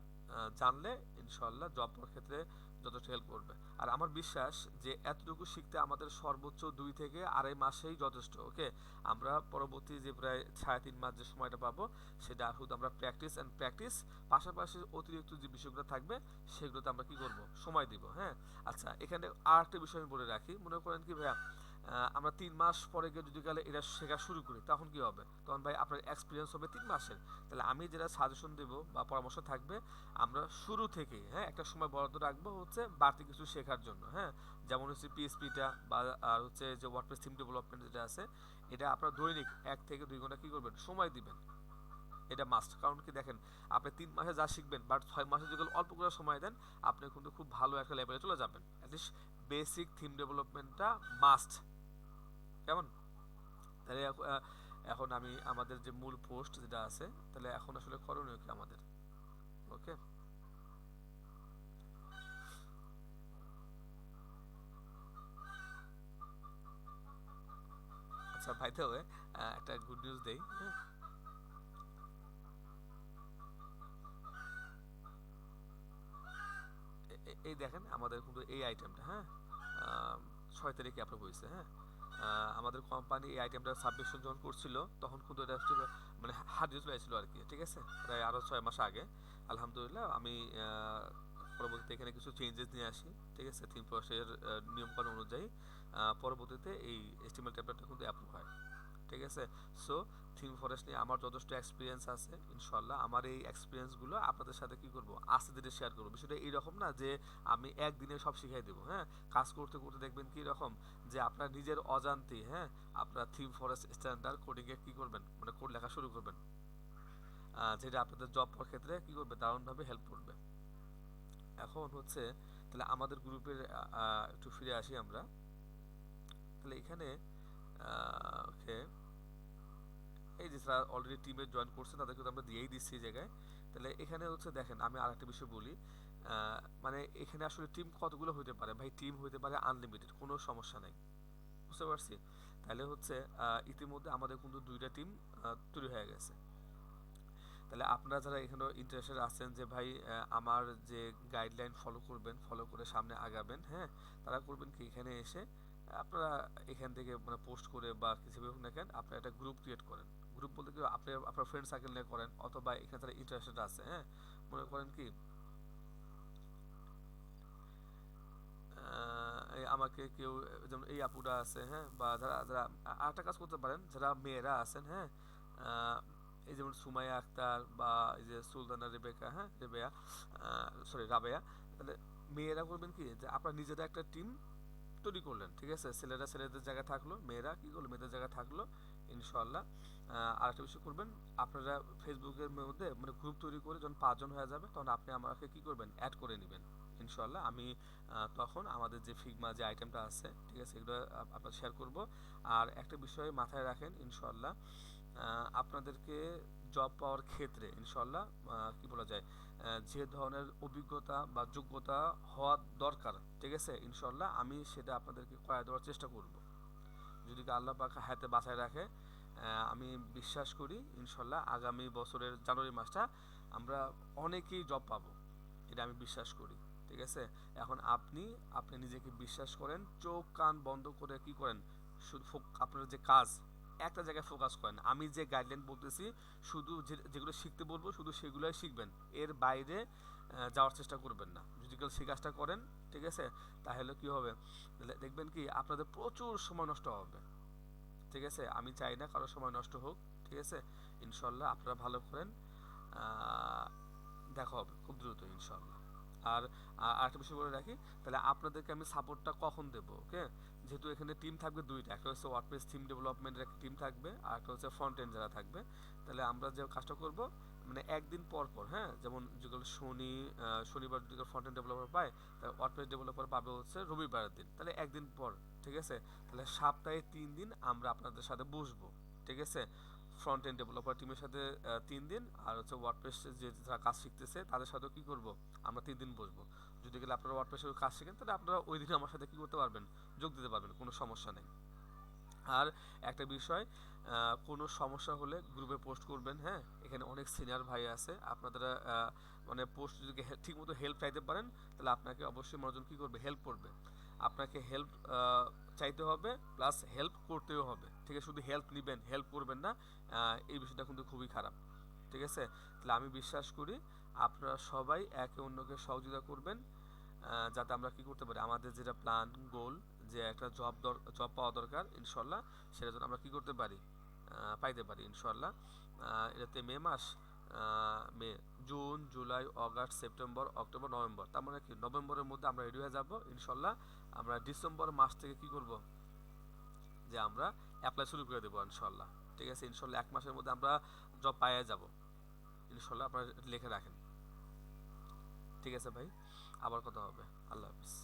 জানলে ইনশাল্লাহ জব পাওয়ার ক্ষেত্রে যথেষ্ট হেল্প করবে। আর আমার বিশ্বাস যে এতটুকু শিখতে আমাদের সর্বোচ্চ 2 থেকে আড়াই মাসেই যথেষ্ট। ওকে, আমরা পরবর্তী যে প্রায় 3.5 মাস যে সময়টা পাবো সেটা শুধু আমরা প্র্যাকটিস অ্যান্ড প্র্যাকটিস, পাশাপাশি অতিরিক্ত যে বিষয়গুলো থাকবে সেগুলোতে আমরা কি করব, সময় দিব। হ্যাঁ, আচ্ছা, এখানে আর একটা বিষয় আমি বলে রাখি। মনে করেন কি ভাইয়া, আমরা 3 মাস পরে গিয়ে যদি গেলে এটা শেখা শুরু করি, তখন কি হবে? তখন ভাই আপনার এক্সপিরিয়েন্স হবে 3 মাসের। তাহলে আমি যেটা সাজেশন দেবো বা পরামর্শ থাকবে, আমরা শুরু থেকেই হ্যাঁ একটা সময় বরাদ্দ রাখবো হচ্ছে বাড়তি কিছু শেখার জন্য। হ্যাঁ, যেমন হচ্ছে পিএসপিটা বা আর হচ্ছে যে ওয়ার্ডপ্রেস থিম ডেভেলপমেন্ট যেটা আছে, এটা আপনার দৈনিক 1 থেকে 2 ঘন্টা কি করবেন, সময় দিবেন। এটা মাস্ট। কারণ কি দেখেন, আপনি 3 মাসে যা শিখবেন বাট 6 মাসে যদি অল্প করে সময় দেন, আপনি কিন্তু খুব ভালো একটা লেভেলে চলে যাবেন। অ্যাটলিস্ট বেসিক থিম ডেভেলপমেন্টটা মাস্ট। কেমন? তাহলে এখন আমি আমাদের যে মূল পোস্ট যেটা আছে, তাহলে এখন আসলে করণীয় কি আমাদের? ওকে, আচ্ছা ভাই, তো একটা গুড নিউজ দেই। হ্যাঁ, এই দেখেন আমাদের কিন্তু এই আইটেমটা, হ্যাঁ, 6 তারিখে আপলোড হয়েছে। হ্যাঁ, আমাদের কোম্পানি এই আইটেমটা সাবমিশন যখন করছিল, তখন কিন্তু এটা হচ্ছে মানে হারিয়ে চলে আসছিল আর কি। ঠিক আছে, প্রায় আরও 6 মাস আগে। আলহামদুলিল্লাহ আমি পরবর্তীতে এখানে কিছু চেঞ্জেস নিয়ে আসি। ঠিক আছে, থিম প্রসেসের নিয়মকানুন অনুযায়ী পরবর্তীতে এই এস্টিমেল টেমপ্লেটটা কিন্তু অ্যাপ্রুভ হয়। ঠিক আছে, সো থিম ফরেস্ট নিয়ে আমার যথেষ্ট এক্সপিরিয়েন্স আছে। ইনশাল্লাহ আমার এই এক্সপিরিয়েন্সগুলো আপনাদের সাথে কি করব, আস্তে ধীরে শেয়ার করবো। বিষয়টা এইরকম না যে আমি একদিনে সব শিখাই দেবো। হ্যাঁ, কাজ করতে করতে দেখবেন কি রকম যে আপনার নিজের অজান্তে, হ্যাঁ, আপনার থিম ফরেস্ট স্ট্যান্ডার্ড কোডিংয়ে কি করবেন, মানে কোড লেখা শুরু করবেন, যেটা আপনাদের জব পাওয়ার ক্ষেত্রে কি করবে, দারুণভাবে হেল্প করবে। এখন হচ্ছে তাহলে আমাদের গ্রুপের একটু ফিরে আসি আমরা। তাহলে এখানে ওকে, এই যে যারা অলরেডি টিমে জয়েন করছে তাদেরকে তো আমরা দিয়েই দিচ্ছি এই জায়গায়। তাহলে এখানে হচ্ছে দেখেন, আমি আরেকটা বিষয় বলি। মানে এখানে আসলে টিম কতগুলো হইতে পারে ভাই? টিম হইতে পারে আনলিমিটেড, কোনো সমস্যা নাই। বুঝতে পারছি? তাহলে হচ্ছে ইতিমধ্যে আমাদের কিন্তু 2টা টিম তৈরি হয়ে গেছে। তাহলে আপনারা যারা এখানে ইন্টারেস্টেড আছেন যে ভাই আমার যে গাইডলাইন ফলো করবেন, ফলো করে সামনে আগাবেন, হ্যাঁ, তারা করবেন কি, এখানে এসে আপনারা এখান থেকে মানে পোস্ট করে বা কিছুভাবে হোক না কেন আপনারা একটা গ্রুপ ক্রিয়েট করেন। গ্রুপ বলতে কি, আপনি আপনার ফ্রেন্ড সার্কেল নিয়ে করেন, অথবা এখানে যারা ইন্টারেস্টেড আছে, হ্যাঁ, মনে করেন কি এই আমাকে কেউ, যেমন এই আপুরা আছে, হ্যাঁ, বা যারা যারা আরেকটা কাজ করতে পারেন, যারা মেয়েরা আছেন, হ্যাঁ, আহ, এই যেমন সুমাইয়া আক্তার বা এই যে সুলতানা রেবেকা, হ্যাঁ, রেবেয়া, সরি রাবেয়া। তাহলে মেয়েরা করবেন কি, যে আপনার নিজেদের একটা টিম তৈরি করলেন। ঠিক আছে, ছেলেরা ছেলেদের জায়গায় থাকলো, মেয়েরা কি করলো, মেয়েদের জায়গায় থাকলো। ইনশাল্লাহ আর একটা বিষয় করবেন, আপনারা ফেসবুকের মধ্যে মানে গ্রুপ তৈরি করে যখন 5 জন হয়ে যাবে, তখন আপনি আমাকে কি করবেন, অ্যাড করে নেবেন। ইনশাল্লাহ আমি তখন আমাদের যে ফিগমা যে আইটেমটা আছে, ঠিক আছে, এগুলো আপনার শেয়ার করব। আর একটা বিষয় মাথায় রাখেন, ইনশাল্লাহ আপনাদেরকে জব পাওয়ার ক্ষেত্রে ইনশাল্লাহ কি বলা যায়, যে ধরনের অভিজ্ঞতা বা যোগ্যতা হওয়া দরকার, ঠিক আছে, ইনশাল্লাহ আমি সেটা আপনাদেরকে করায় দেওয়ার চেষ্টা করব। যদি আল্লাহ পাক হায়াতে বাঁচায় রাখে, আমি বিশ্বাস করি ইনশাল্লাহ আগামী বছরের জানুয়ারি মাসটা আমরা অনেকেই জব পাবো, এটা আমি বিশ্বাস করি। ঠিক আছে, এখন আপনি আপনি নিজেকে বিশ্বাস করেন, চোখ কান বন্ধ করে কি করেন, শুধু আপনার যে কাজ, একটা জায়গায় ফোকাস করেন। আমি যে গাইডলাইন বলতেছি, শুধু যেগুলো শিখতে বলবো শুধু সেগুলোই শিখবেন, এর বাইরে যাওয়ার চেষ্টা করবেন না। যদি কেউ সেই কাজটা করেন, ঠিক আছে, তাহলে কি হবে, দেখবেন কি আপনাদের প্রচুর সময় নষ্ট হবে। ঠিক আছে, আমি চাই না কারো সময় নষ্ট হোক। ঠিক আছে, ইনশাল্লাহ আপনারা ভালো করেন। আহ, দেখা হবে খুব দ্রুত ইনশাল্লাহ। আর আরেকটা বিষয় বলে রাখি, তাহলে আপনাদেরকে আমি সাপোর্টটা কখন দেবো? ওকে, যেহেতু এখানে টিম থাকবে 2টা, একটা হচ্ছে ওয়ার্ডপ্রেস থিম ডেভেলপমেন্টের একটা টিম থাকবে, আর একটা হচ্ছে ফ্রন্ট এন্ড যারা থাকবে। তাহলে আমরা যে কাজটা করব, মানে একদিন পর পর, হ্যাঁ, যেমন যেগুলো শনিবার যদি ফ্রন্ট এন্ড ডেভেলপার পায়, তাহলে ওয়ার্ডপ্রেস ডেভেলপার পাবে হচ্ছে রবিবারের দিন, তাহলে একদিন পর। ঠিক আছে, তাহলে সপ্তাহে 3 দিন আমরা আপনাদের সাথে বসবো। ঠিক আছে, ফ্রন্ট এন্ড ডেভেলপার টিমের সাথে 3 দিন, আর হচ্ছে ওয়ার্ডপ্রেস যে যারা কাজ শিখতেছে তাদের সাথেও কি করব, আমরা 3 দিন বসবো। যদি গেলে আপনারা ওয়ার্ডপ্রেসের কাজ শিখেন, তাহলে আপনারা ওই দিনে আমার সাথে কি করতে পারবেন, যোগ দিতে পারবেন, কোনো সমস্যা নেই। আর একটা বিষয়, কোনো সমস্যা হলে গ্রুপে পোস্ট করবেন, হ্যাঁ। এখানে অনেক সিনিয়র ভাই আছে, আপনারা মানে পোস্ট যদি ঠিকমতো হেল্প চাইতে পারেন, তাহলে আপনাকে অবশ্যই মনোজন কী করবে, হেল্প করবে। আপনাকে হেল্প চাইতে হবে, প্লাস হেল্প করতেও হবে, ঠিক আছে। শুধু হেল্প নেবেন, হেল্প করবেন না, এই বিষয়টা কিন্তু খুবই খারাপ, ঠিক আছে। তাহলে আমি বিশ্বাস করি আপনারা সবাই একে অন্যকে সহযোগিতা করবেন, যাতে আমরা কি করতে পারি, আমাদের যেটা প্ল্যান গোল, যে একটা জব পাওয়া দরকার ইনশাল্লাহ, সেটা যেন আমরা কি করতে পারি, পাইতে পারি ইনশাল্লাহ। এটাতে মে মাস, May, June, July, August, September, October, November, তার মানে কি নভেম্বরের মধ্যে আমরা রেডি হয়ে যাব ইনশাল্লাহ। আমরা ডিসেম্বর মাস থেকে কি করব, যে আমরা অ্যাপ্লাই শুরু করে দেবো ইনশাল্লাহ, ঠিক আছে। ইনশাল্লাহ 1 মাসের মধ্যে আমরা জব পাইয়ে যাব ইনশাল্লাহ, আপনারা লিখে রাখেন, ঠিক আছে ভাই। আবার কথা হবে। আল্লাহ হাফিজ।